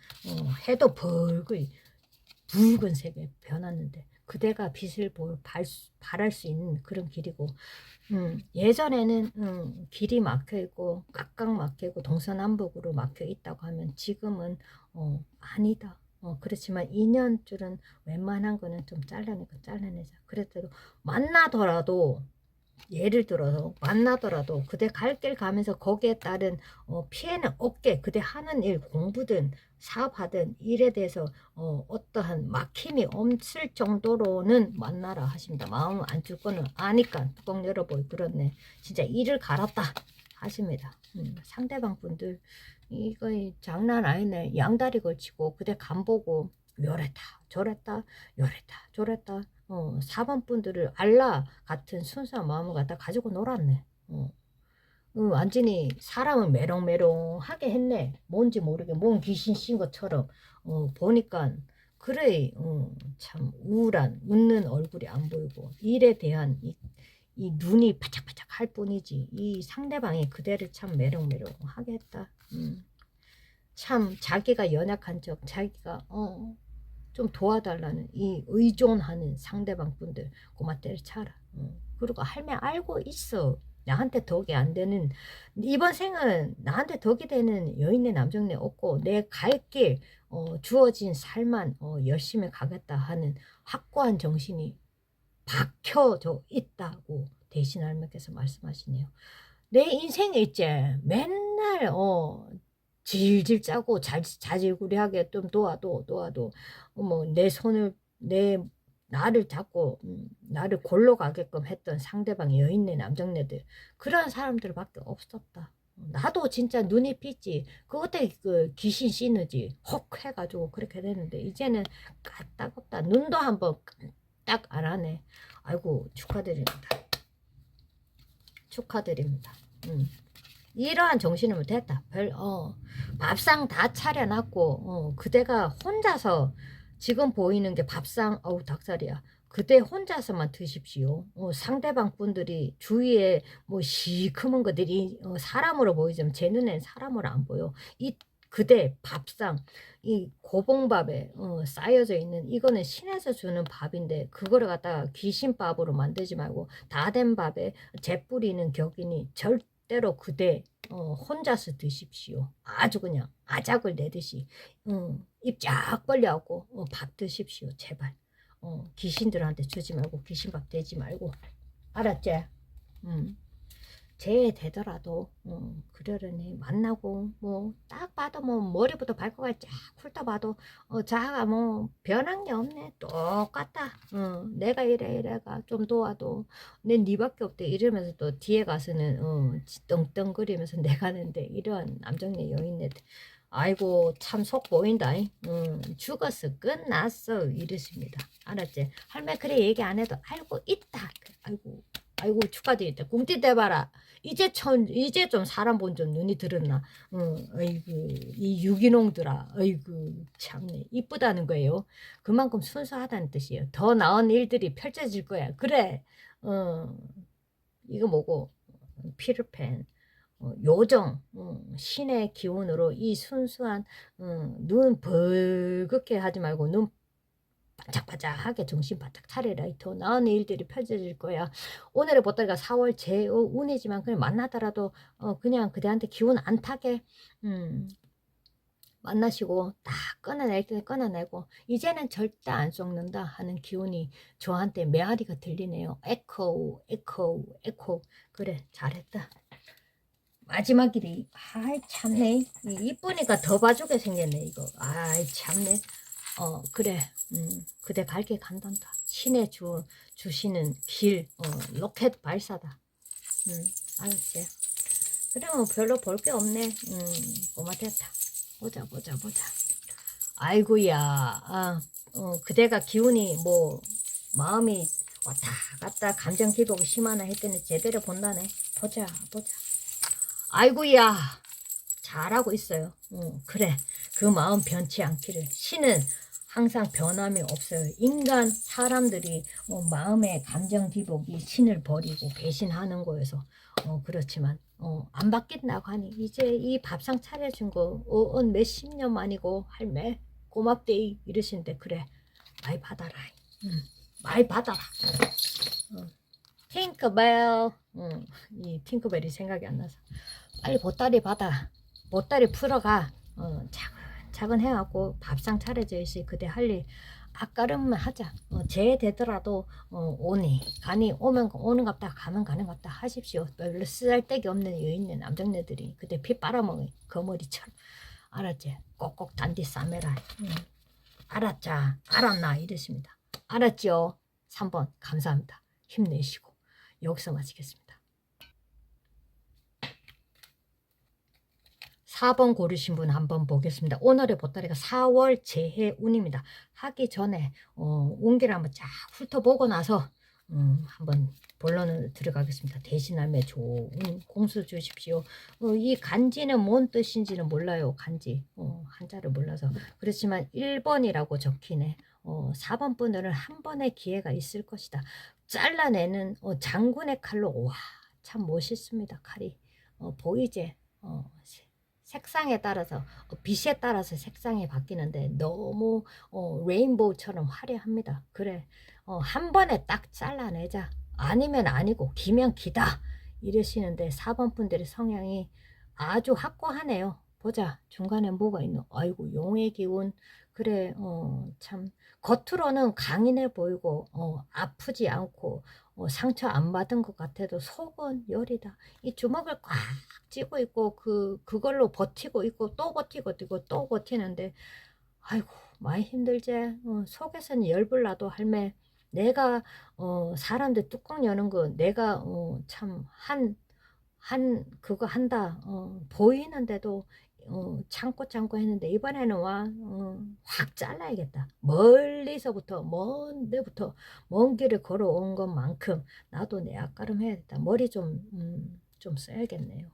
해도 벌거이 붉은색에 변했는데 그대가 빛을 발할 수 있는 그런 길이고 예전에는 길이 막혀있고 깍깍 막혀있고 동서남북으로 막혀있다고 하면 지금은 아니다. 그렇지만 2년줄은 웬만한 거는 좀 잘라내자. 그래도 만나더라도 예를 들어서 만나더라도 그대 갈 길 가면서 거기에 따른 피해는 없게 그대 하는 일 공부든 사업하든 일에 대해서 어떠한 막힘이 없을 정도로는 만나라 하십니다. 마음 안 줄 거는 아니까 뚜껑 열어보이 그렇네. 진짜 일을 갈았다 하십니다. 상대방 분들 이거 장난 아니네. 양다리 걸치고 그대 간보고 요랬다 저랬다 4번 분들을 알라 같은 순수한 마음을 갖다 가지고 놀았네. 완전히 사람을 메롱메롱하게 했네. 뭔지 모르게 뭔 귀신 씌인 것처럼 보니까 그래 참 우울한 웃는 얼굴이 안 보이고 일에 대한 이 눈이 바짝바짝 할 뿐이지 이 상대방이 그대를 참 메롱메롱하게 했다. 참 자기가 연약한 척 자기가 좀 도와달라는 이 의존하는 상대방 분들 고마 때려쳐라. 그리고 할매 알고 있어. 나한테 덕이 안 되는 이번 생은 나한테 덕이 되는 여인네 남정네 없고 내 갈 길 주어진 삶만 열심히 가겠다 하는 확고한 정신이 박혀져 있다고 대신 할매께서 말씀하시네요. 내 인생에 있지 맨날 질질 짜고 자질구레하게 좀 도와도 뭐 내 손을 내 나를 잡고 나를 골로 가게끔 했던 상대방 여인네 남정네들 그런 사람들밖에 없었다. 나도 진짜 눈이 삐지 그것때 그 귀신 씌느지 혹 해가지고 그렇게 되는데 이제는 까딱없다. 눈도 한번 딱 안 하네. 아이고 축하드립니다. 축하드립니다. 이러한 정신이면 됐다. 밥상 다 차려놨고, 그대가 혼자서 지금 보이는 게 밥상, 어우, 닭살이야. 그대 혼자서만 드십시오. 상대방 분들이 주위에 뭐 시커먼 것들이 사람으로 보이지만 제 눈엔 사람으로 안 보여. 이 그대 밥상, 이 고봉밥에 쌓여져 있는 이거는 신에서 주는 밥인데 그거를 갖다가 귀신밥으로 만들지 말고 다 된 밥에 재 뿌리는 격이니 절대로 그대 혼자서 드십시오. 아주 그냥 아작을 내듯이 입 쫙 벌려갖고 밥 드십시오. 제발. 귀신들한테 주지 말고 귀신밥 되지 말고 알았지? 제되더라도 그러려니 만나고 뭐 딱 봐도 뭐 머리부터 발끝까지 쫙 훑어봐도 자가 뭐 변한 게 없네. 똑같다. 내가 이래가 좀 도와도 내 니밖에 없대 이러면서 또 뒤에 가서는 떵떵거리면서 내가는데 이런 남정네 여인네들 아이고 참 속 보인다. 죽었어 끝났어 이러십니다. 알았지? 할매 그래 얘기 안 해도 알고 있다. 아이고 축하드립니다. 궁띠 대봐라. 이제 좀 사람 본 좀 눈이 들었나. 아이고 이 유기농들아. 아이고 참네 이쁘다는 거예요. 그만큼 순수하다는 뜻이에요. 더 나은 일들이 펼쳐질 거야. 그래. 이거 뭐고 피르펜. 요정 신의 기운으로 이 순수한 눈 벌겋게 하지 말고 눈 반짝반짝하게 정신 바짝 차려라. 더 나은 일들이 펼쳐질 거야. 오늘의 보따리가 4월 제운이지만 그냥 만나더라도 그냥 그대한테 기운 안 타게 만나시고 딱 끊어낼 때 끊어내고 이제는 절대 안 썩는다 하는 기운이 저한테 메아리가 들리네요. 에코 그래 잘했다. 마지막 길이 아이 참네 이쁘니까 더 봐주게 생겼네 이거. 아이 참네. 그래. 그대 갈 길 간단다. 신의 주시는 길, 로켓 발사다. 알았지? 그래, 뭐 별로 볼 게 없네. 고마됐다. 보자. 아이고야, 그대가 기운이 뭐, 마음이 왔다 갔다 감정 기복이 심하나 했더니 제대로 본다네. 보자. 아이고야, 잘하고 있어요. 그래. 그 마음 변치 않기를. 신은 항상 변함이 없어요. 인간 사람들이 마음의 감정 기복이 신을 버리고 배신하는 거여서 그렇지만 안 바뀐다고 하니 이제 이 밥상 차려준 거 몇십 년 만이고 할매 고맙대 이러시는데 그래 많이 받아라. 많이 받아라. 팅커벨. 이 팅커벨이 생각이 안 나서 빨리 보따리 받아. 보따리 풀어가. 차근 해갖고 밥상 차려져 있으니 그대 할 일 아까름만 하자. 제되더라도 오니 가니 오면 오는 갑다 가면 가는 갑다 하십시오. 별로 쓰잘데기 없는 여인네 남정네들이 그대 피 빨아먹은 거머리처럼. 알았지? 꼭꼭 단디 싸매라. 알았자 알았나 이러십니다. 알았죠? 3번 감사합니다. 힘내시고 여기서 마치겠습니다. 4번 고르신 분 한번 보겠습니다. 오늘의 보따리가 4월 재해운입니다. 하기 전에 운기를 한번 쫙 훑어보고 나서 한번 본론을 들어가겠습니다. 대신함에 좋은 공수 주십시오. 이 간지는 뭔 뜻인지는 몰라요. 간지 한자를 몰라서 그렇지만 1번이라고 적히네. 4번 분들은 한 번의 기회가 있을 것이다. 잘라내는 장군의 칼로 와 참 멋있습니다. 칼이 보이제 색상에 따라서 빛에 따라서 색상이 바뀌는데 너무 레인보우처럼 화려합니다. 그래 한 번에 딱 잘라내자. 아니면 아니고 기면 기다 이러시는데 4번 분들의 성향이 아주 확고하네요. 보자 중간에 뭐가 있노. 아이고 용의 기운. 그래 참 겉으로는 강인해 보이고 아프지 않고 상처 안 받은 것 같아도 속은 열이다. 이 주먹을 꽉 쥐고 있고 그걸로 버티고 있고 또 버티고 있고 또 버티는데 아이고 많이 힘들지. 속에서는 열불나도 할매 내가 사람들 뚜껑 여는 거 내가 참 그거 한다 보이는데도 참고 했는데 이번에는 확 잘라야겠다. 멀리서부터 먼 데부터 먼 길을 걸어온 것만큼 나도 내 앞가름 해야겠다. 머리 좀 써야겠네요.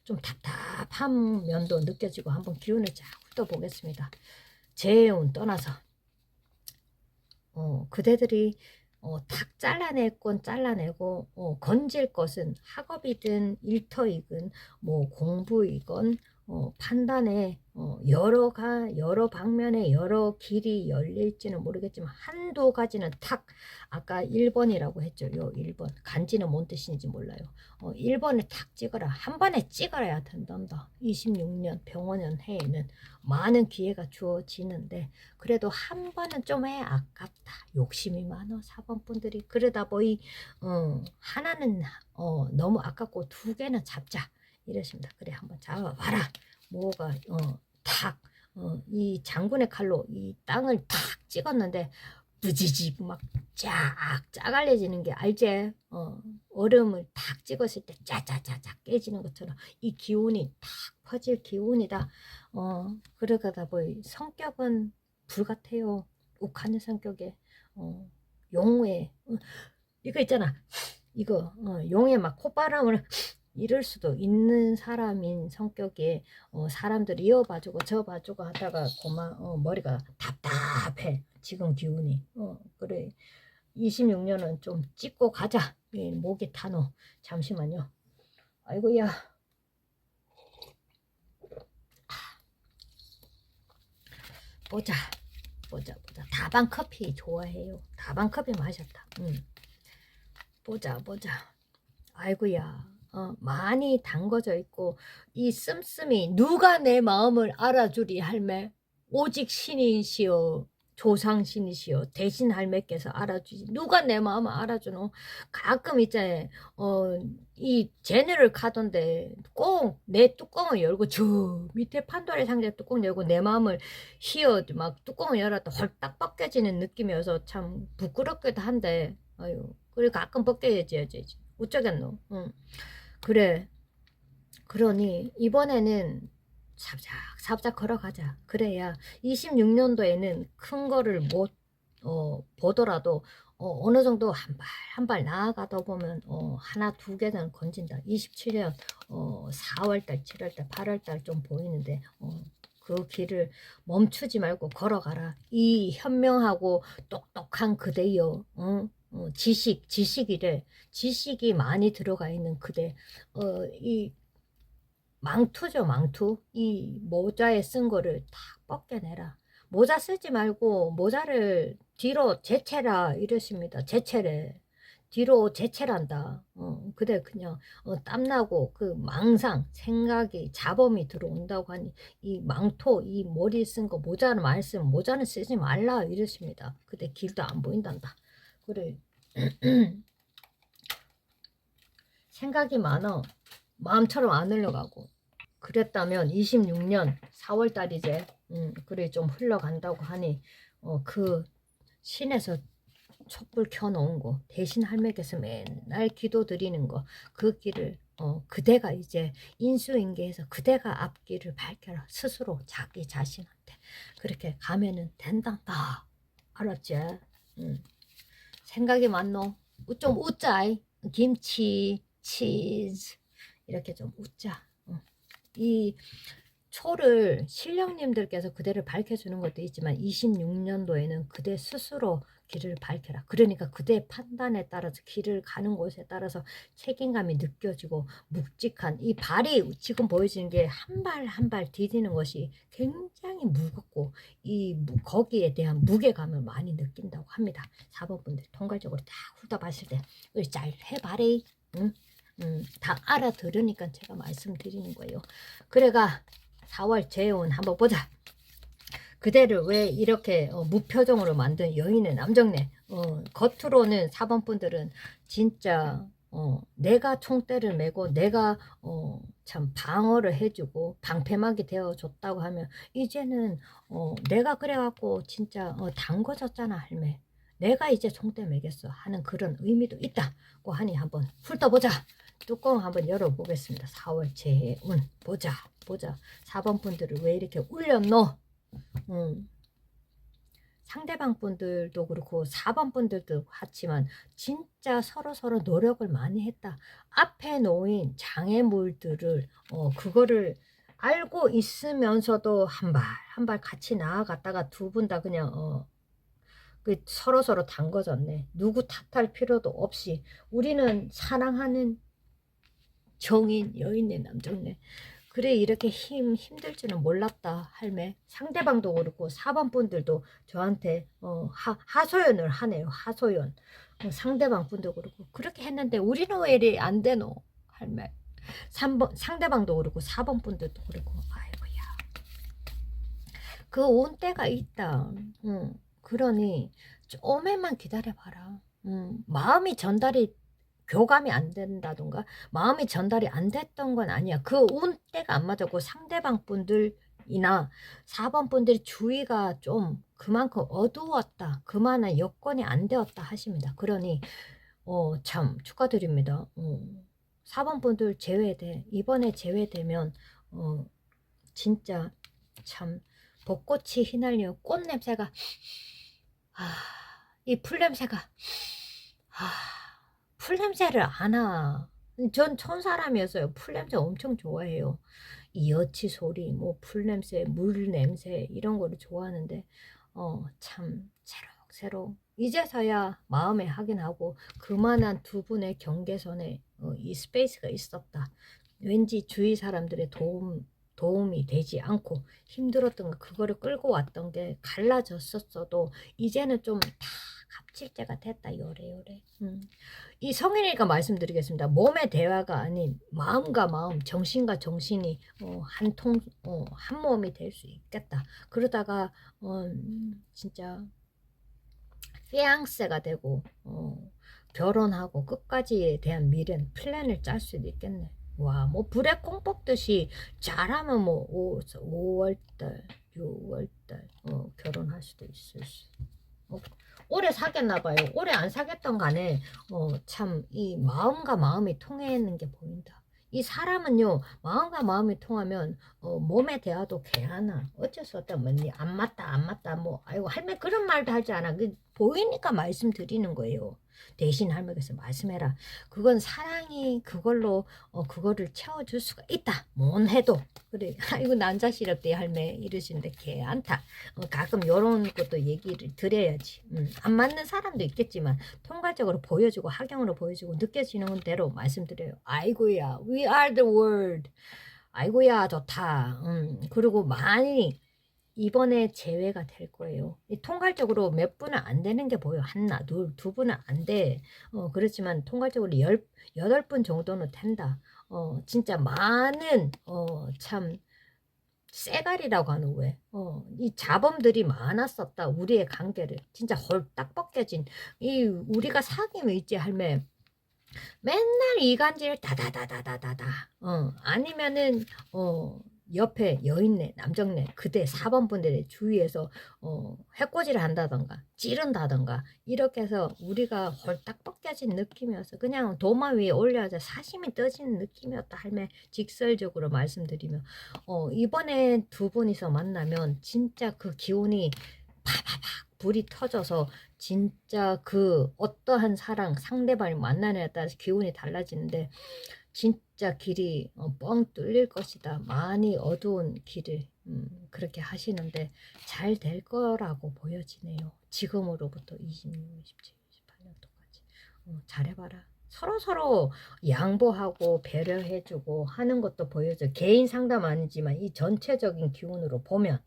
좀 답답한 면도 느껴지고 한번 기운을 쫙 훑어보겠습니다. 재운 떠나서 그대들이 탁 잘라낼 건 잘라내고 건질 것은 학업이든 일터이든 뭐 공부이건 판단에 여러 방면에 여러 길이 열릴지는 모르겠지만 한두 가지는 탁 아까 1번이라고 했죠. 요 1번 간지는 뭔 뜻인지 몰라요. 1번을 탁 찍어라. 한 번에 찍어야 된단다. 26년 병원년 해에는 많은 기회가 주어지는데 그래도 한 번은 좀 해 아깝다. 욕심이 많아 4번 분들이. 그러다 보이 하나는 너무 아깝고 두 개는 잡자 이러십니다. 그래 한번 잡아봐라. 뭐가 이 장군의 칼로 이 땅을 탁 찍었는데 부지직 막 짜갈려지는 게 알제? 얼음을 탁 찍었을 때 짜짜짜짜 깨지는 것처럼 이 기운이 탁 퍼질 기운이다. 그러다 보니 성격은 불같아요. 욱하는 성격에 용에 이거 있잖아. 이거 용에 막 콧바람을 이럴 수도 있는 사람인 성격에 사람들 이어봐주고 저봐주고 하다가 머리가 답답해. 지금 기운이 그래 26년은 좀 찍고 가자. 목이 타노. 잠시만요. 아이고야. 보자. 다방 커피 좋아해요. 다방 커피 마셨다. 보자. 아이고야. 많이 담궈져 있고 이 씀씀이 누가 내 마음을 알아주리 할매. 오직 신이시여 조상신이시여 대신 할매께서 알아주지. 누가 내 마음을 알아주노. 가끔 있잖아요. 이 제네를 가던데 꼭 내 뚜껑을 열고 저 밑에 판도라의 상자 뚜껑 열고 내 마음을 막 뚜껑을 열었다 홀딱 벗겨지는 느낌이어서 참 부끄럽기도 한데 아유 그래 가끔 벗겨야지 어쩌겠노. 그래 그러니 이번에는 삽작 걸어가자. 그래야 26년도에는 큰 거를 못 보더라도 어느 정도 한 발 나아가다 보면 하나 두 개는 건진다. 27년 4월달 7월달 8월달 좀 보이는데 그 길을 멈추지 말고 걸어가라. 이 현명하고 똑똑한 그대여. 지식이래. 지식이 많이 들어가 있는 그대. 이 망투죠, 망투. 이 모자에 쓴 거를 다 벗겨내라. 모자 쓰지 말고 모자를 뒤로 제채라 이러십니다. 제채래. 뒤로 제채란다. 그래 그냥 땀나고 그 망상, 생각이, 자범이 들어온다고 하니 이 망토, 이 머리 쓴 거 모자를 많이 쓰면 모자는 쓰지 말라 이러십니다. 근데 길도 안 보인단다. 그래. 생각이 많아. 마음처럼 안 흘러가고 그랬다면 26년 4월달이제 그래 좀 흘러간다고 하니 그 신에서 촛불 켜놓은 거 대신 할매께서 맨날 기도 드리는 거 그 길을 그대가 이제 인수인계해서 그대가 앞길을 밝혀라. 스스로 자기 자신한테 그렇게 가면은 된단다. 알았지? 생각이 많노? 좀 웃자. 김치 치즈 이렇게 좀 웃자. 이 초를 신령님들께서 그대를 밝혀주는 것도 있지만 26년도에는 그대 스스로 길을 밝혀라. 그러니까 그대의 판단에 따라서 길을 가는 곳에 따라서 책임감이 느껴지고 묵직한 이 발이 지금 보여지는 게 한 발 한 발 디디는 것이 굉장히 무겁고 거기에 대한 무게감을 많이 느낀다고 합니다. 4번분들 통괄적으로 다 훑어봤을 때 잘 해봐래. 응? 다 알아들으니까 제가 말씀드리는 거예요. 그래가 4월 재혼 한번 보자. 그대를 왜 이렇게 무표정으로 만든 여인의 남정네. 겉으로는 4번 분들은 진짜 내가 총대를 메고 내가 참 방어를 해주고 방패막이 되어줬다고 하면 이제는 내가 그래갖고 진짜 담궈졌잖아 할매. 내가 이제 총대 매겠어 하는 그런 의미도 있다고 하니 한번 훑어보자. 뚜껑 한번 열어보겠습니다. 4월 재운 보자. 4번 분들을 왜 이렇게 울렸노? 상대방 분들도 그렇고 4번 분들도 같지만 진짜 서로 노력을 많이 했다. 앞에 놓인 장애물들을 그거를 알고 있으면서도 한 발 같이 나아갔다가 두 분 다 그냥 그 서로 담궈졌네. 누구 탓할 필요도 없이 우리는 사랑하는 정인 여인네 남정네. 그래 이렇게 힘들 줄은 몰랐다 할매. 상대방도 그렇고 4번 분들도 저한테 하소연을 하네요. 하소연. 상대방 분도 그렇고 그렇게 했는데 우리는 왜 이리 안 되노 할매. 3번 상대방도 그렇고 4번 분들도 그렇고 아이고야. 그 온 때가 있다. 그러니 조금만 기다려봐라. 마음이 전달이 교감이 안 된다던가 마음이 전달이 안 됐던 건 아니야. 그 운 때가 안 맞았고 상대방 분들이나 4번 분들이 주의가 좀 그만큼 어두웠다. 그만한 여건이 안 되었다 하십니다. 그러니 참 축하드립니다. 4번 분들 제외돼. 이번에 제외되면 진짜 참 벚꽃이 휘날려 꽃 냄새가 이 풀 냄새가 풀 냄새를 아나. 전 천사람이었어요. 풀 냄새 엄청 좋아해요. 이 여치 소리, 뭐 풀 냄새, 물 냄새 이런 거를 좋아하는데 참 새록 이제서야 마음에 하긴 하고 그만한 두 분의 경계선에 이 스페이스가 있었다. 왠지 주위 사람들의 도움이 되지 않고 힘들었던 거 그거를 끌고 왔던 게 갈라졌었어도 이제는 좀 다 갑질제가 됐다 요래. 이 성인이니까 말씀드리겠습니다. 몸의 대화가 아닌 마음과 마음, 정신과 정신이 한 몸이 될 수 있겠다. 그러다가 진짜 피앙세가 되고 결혼하고 끝까지에 대한 미래는 플랜을 짤 수도 있겠네. 와, 뭐 불에 콩 뽑듯이 잘하면 뭐 5월달, 6월달 결혼할 수도 있을 수. 오래 사귀었나 봐요. 오래 안 사귀었던 간에 참 이 마음과 마음이 통하는 게 보인다. 이 사람은요 마음과 마음이 통하면 몸의 대화도 개하나 어쩔 수 없다. 뭐니 안 맞다 뭐 아이고 할매 그런 말도 하지 않아. 그 보이니까 말씀드리는 거예요. 대신 할머니께서 말씀해라. 그건 사랑이 그걸로 그거를 채워줄 수가 있다. 뭔 해도 그래. 아이고 난자시럽대 할매 이러시는데 개 안타. 가끔 요런 것도 얘기를 드려야지. 안 맞는 사람도 있겠지만 통괄적으로 보여주고 학용으로 보여주고 느껴지는 대로 말씀드려요. 아이고야 we are the world. 아이고야 좋다. 그리고 많이 이번에 제외가 될 거예요. 통괄적으로 몇 분은 안 되는 게 보여. 하나, 둘, 두 분은 안 돼. 그렇지만 통괄적으로 8분 정도는 된다. 진짜 많은, 참, 쎄가리라고 하는 왜? 이 자범들이 많았었다. 우리의 관계를. 진짜 홀딱 벗겨진. 우리가 사귀면 있지, 할매. 맨날 이간질 다다다다다다다. 아니면은, 옆에 여인네, 남정네, 그대 4번 분들의 주위에서 해코지를 한다던가 찌른다던가 이렇게 해서 우리가 홀딱 벗겨진 느낌이었어. 그냥 도마 위에 올려서 사심이 떠지는 느낌이었다 할매 직설적으로 말씀드리면 이번에 두 분이서 만나면 진짜 그 기운이 파파팍 불이 터져서 진짜 그 어떠한 사랑 상대방을 만나냐에 따라서 기운이 달라지는데 진짜 길이 뻥 뚫릴 것이다. 많이 어두운 길을 그렇게 하시는데 잘 될 거라고 보여지네요. 지금으로부터 26, 27, 28년도까지 잘해봐라. 서로 양보하고 배려해주고 하는 것도 보여줘. 개인 상담 아니지만 이 전체적인 기운으로 보면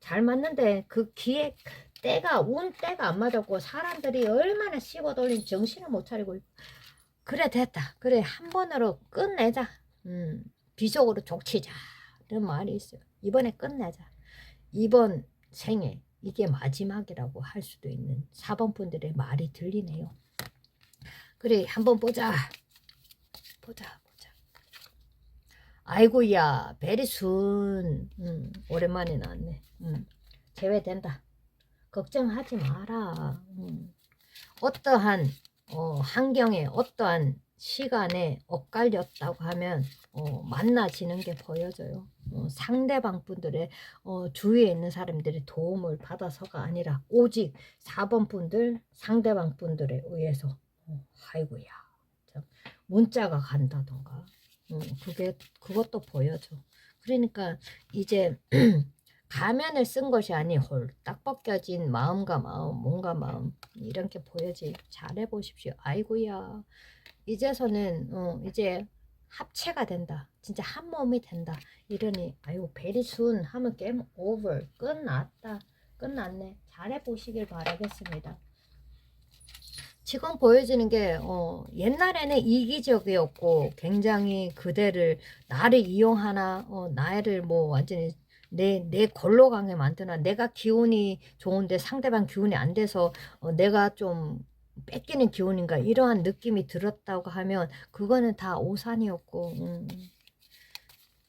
잘 맞는데 그 기회 때가 운 때가 안 맞았고 사람들이 얼마나 씹어 돌린 정신을 못 차리고 있고 그래 됐다. 그래 한 번으로 끝내자. 비속으로 족치자. 이런 말이 있어요. 이번에 끝내자. 이번 생에 이게 마지막이라고 할 수도 있는 4번 분들의 말이 들리네요. 그래, 한번 보자. 보자. 아이고야, 베리순. 오랜만에 나왔네. 제외된다. 걱정하지 마라. 어떠한 환경에 어떠한 시간에 엇갈렸다고 하면 만나지는 게 보여져요. 상대방 분들의 주위에 있는 사람들의 도움을 받아서가 아니라 오직 4번 분들 상대방 분들에 의해서 아이고야, 참, 문자가 간다던가 그것도 보여줘. 그러니까 이제 가면을 쓴 것이 아니 홀딱 벗겨진 마음과 마음, 몸과 마음 이런 게 보여지. 잘해 보십시오. 아이고야, 이제서는 이제 합체가 된다. 진짜 한 몸이 된다. 이러니 아유 베리순 하면 게임 오버. 끝났다. 끝났네. 잘해 보시길 바라겠습니다. 지금 보여지는 게 옛날에는 이기적이었고 굉장히 그대를 나를 이용하나 나를 뭐 완전히 내 걸로 가게 만드나 내가 기운이 좋은데 상대방 기운이 안 돼서 내가 좀 뺏기는 기운인가 이러한 느낌이 들었다고 하면 그거는 다 오산이었고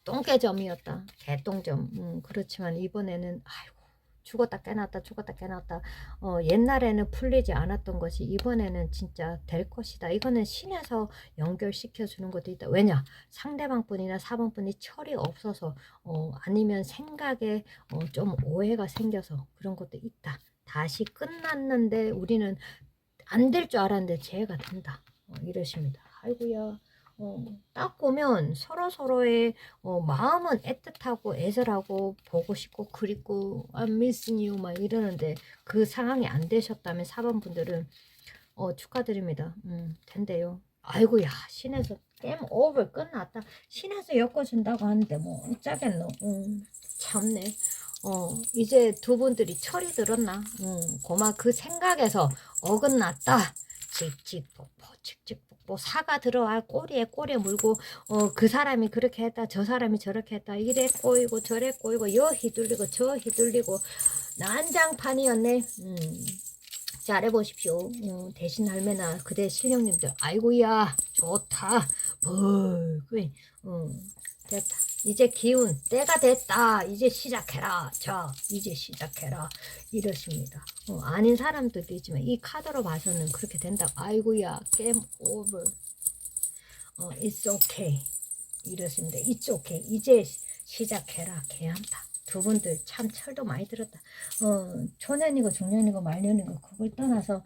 똥개점이었다. 개똥점. 그렇지만 이번에는 아이고 죽었다 깨났다 옛날에는 풀리지 않았던 것이 이번에는 진짜 될 것이다. 이거는 신에서 연결시켜 주는 것도 있다. 왜냐 상대방 분이나 4번 분이 철이 없어서 아니면 생각에 좀 오해가 생겨서 그런 것도 있다. 다시 끝났는데 우리는 안 될 줄 알았는데 재해가 된다. 이러십니다. 아이고야. 딱 보면 서로의 마음은 애틋하고 애절하고 보고 싶고 그립고 I'm missing you 막 이러는데 그 상황이 안 되셨다면 4번 분들은 축하드립니다. 된대요. 아이고야 신에서 게임 오버 끝났다. 신에서 엮어준다고 하는데 뭐 짜겠노. 참네. 이제 두 분들이 철이 들었나? 고마 그 생각에서 어긋났다. 칙칙폭포 사가 들어와 꼬리에 물고 그 사람이 그렇게 했다 저 사람이 저렇게 했다 이래 꼬이고 저래 꼬이고 여 휘둘리고 저 휘둘리고 난장판이었네. 잘해보십시오. 대신 할매나 그대 신령님들 아이고야 좋다 벌 됐다. 이제 기운 때가 됐다. 이제 시작해라. 자 이제 시작해라. 이러십니다. 아닌 사람들도 있지만 이 카드로 봐서는 그렇게 된다. 아이고야 게임 오버. It's okay. 이러십니다. It's okay. 이제 시작해라. 개한다. 두 분들 참 철도 많이 들었다. 초년이고 중년이고 말년이고 그걸 떠나서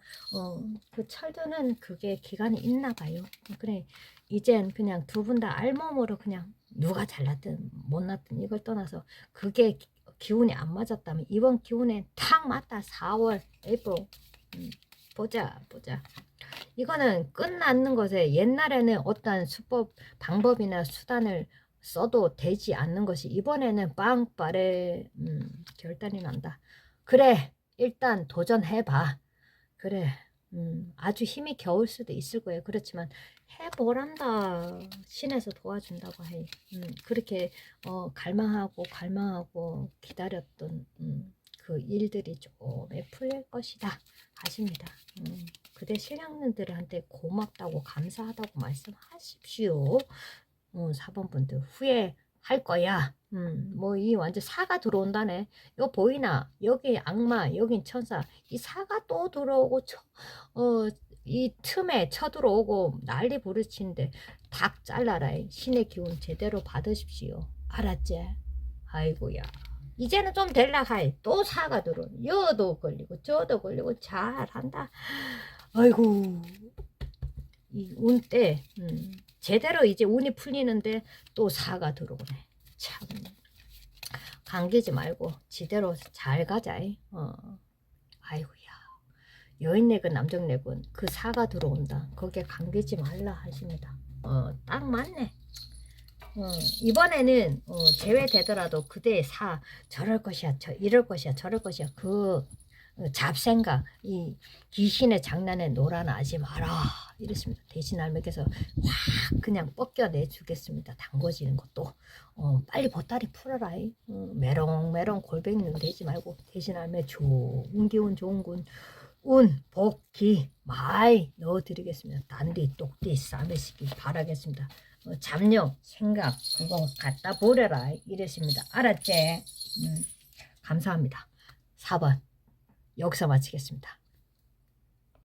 그 철도는 그게 기간이 있나 봐요. 그래 이젠 그냥 두 분 다 알몸으로 그냥 누가 잘났든 못났든 이걸 떠나서 그게 기운이 안 맞았다면 이번 기운에 탁 맞다. 4월 에이프릴 보자. 이거는 끝났는 것에 옛날에는 어떤 수법 방법이나 수단을 써도 되지 않는 것이 이번에는 빵빠레 결단이 난다. 그래 일단 도전해봐. 그래 아주 힘이 겨울 수도 있을 거예요. 그렇지만 해보란다. 신에서 도와준다고 해. 그렇게 갈망하고 기다렸던 그 일들이 조금에 풀릴 것이다 하십니다. 그대 신령님들한테 고맙다고 감사하다고 말씀하십시오. 4번 분들 후회할 거야. 뭐 이 완전 사가 들어온다네. 이거 보이나? 여기 악마, 여긴 천사. 이 사가 또 들어오고 이 틈에 쳐들어오고 난리 부르치는데 닭 잘라라. 신의 기운 제대로 받으십시오. 알았지? 아이고야. 이제는 좀 될라 하이. 또 사가 들어. 여도 걸리고 저도 걸리고 잘한다. 아이고 이 운 때 제대로 이제 운이 풀리는데 또 사가 들어오네. 참 감기지 말고 지대로 잘 가자. 아이고야 여인네건 남정네건 그 사가 들어온다. 거기에 감기지 말라 하십니다. 딱 맞네. 이번에는 제외되더라도 그대의 사 저럴 것이야 이럴 것이야 저럴 것이야 그 잡생각 이 귀신의 장난에 놀아나지 마라 이랬습니다. 대신 할매께서 확 그냥 뻗겨내 주겠습니다. 담궈지는 것도 빨리 보따리 풀어라. 메롱메롱 골뱅이는 되지 말고 대신 할매 좋은 기운 좋은 운, 복, 기 많이 넣어드리겠습니다. 단디, 똑띠 싸매시기 바라겠습니다. 잡념, 생각 그거 갖다 버려라 이랬습니다. 알았지? 감사합니다. 4번 여기서 마치겠습니다.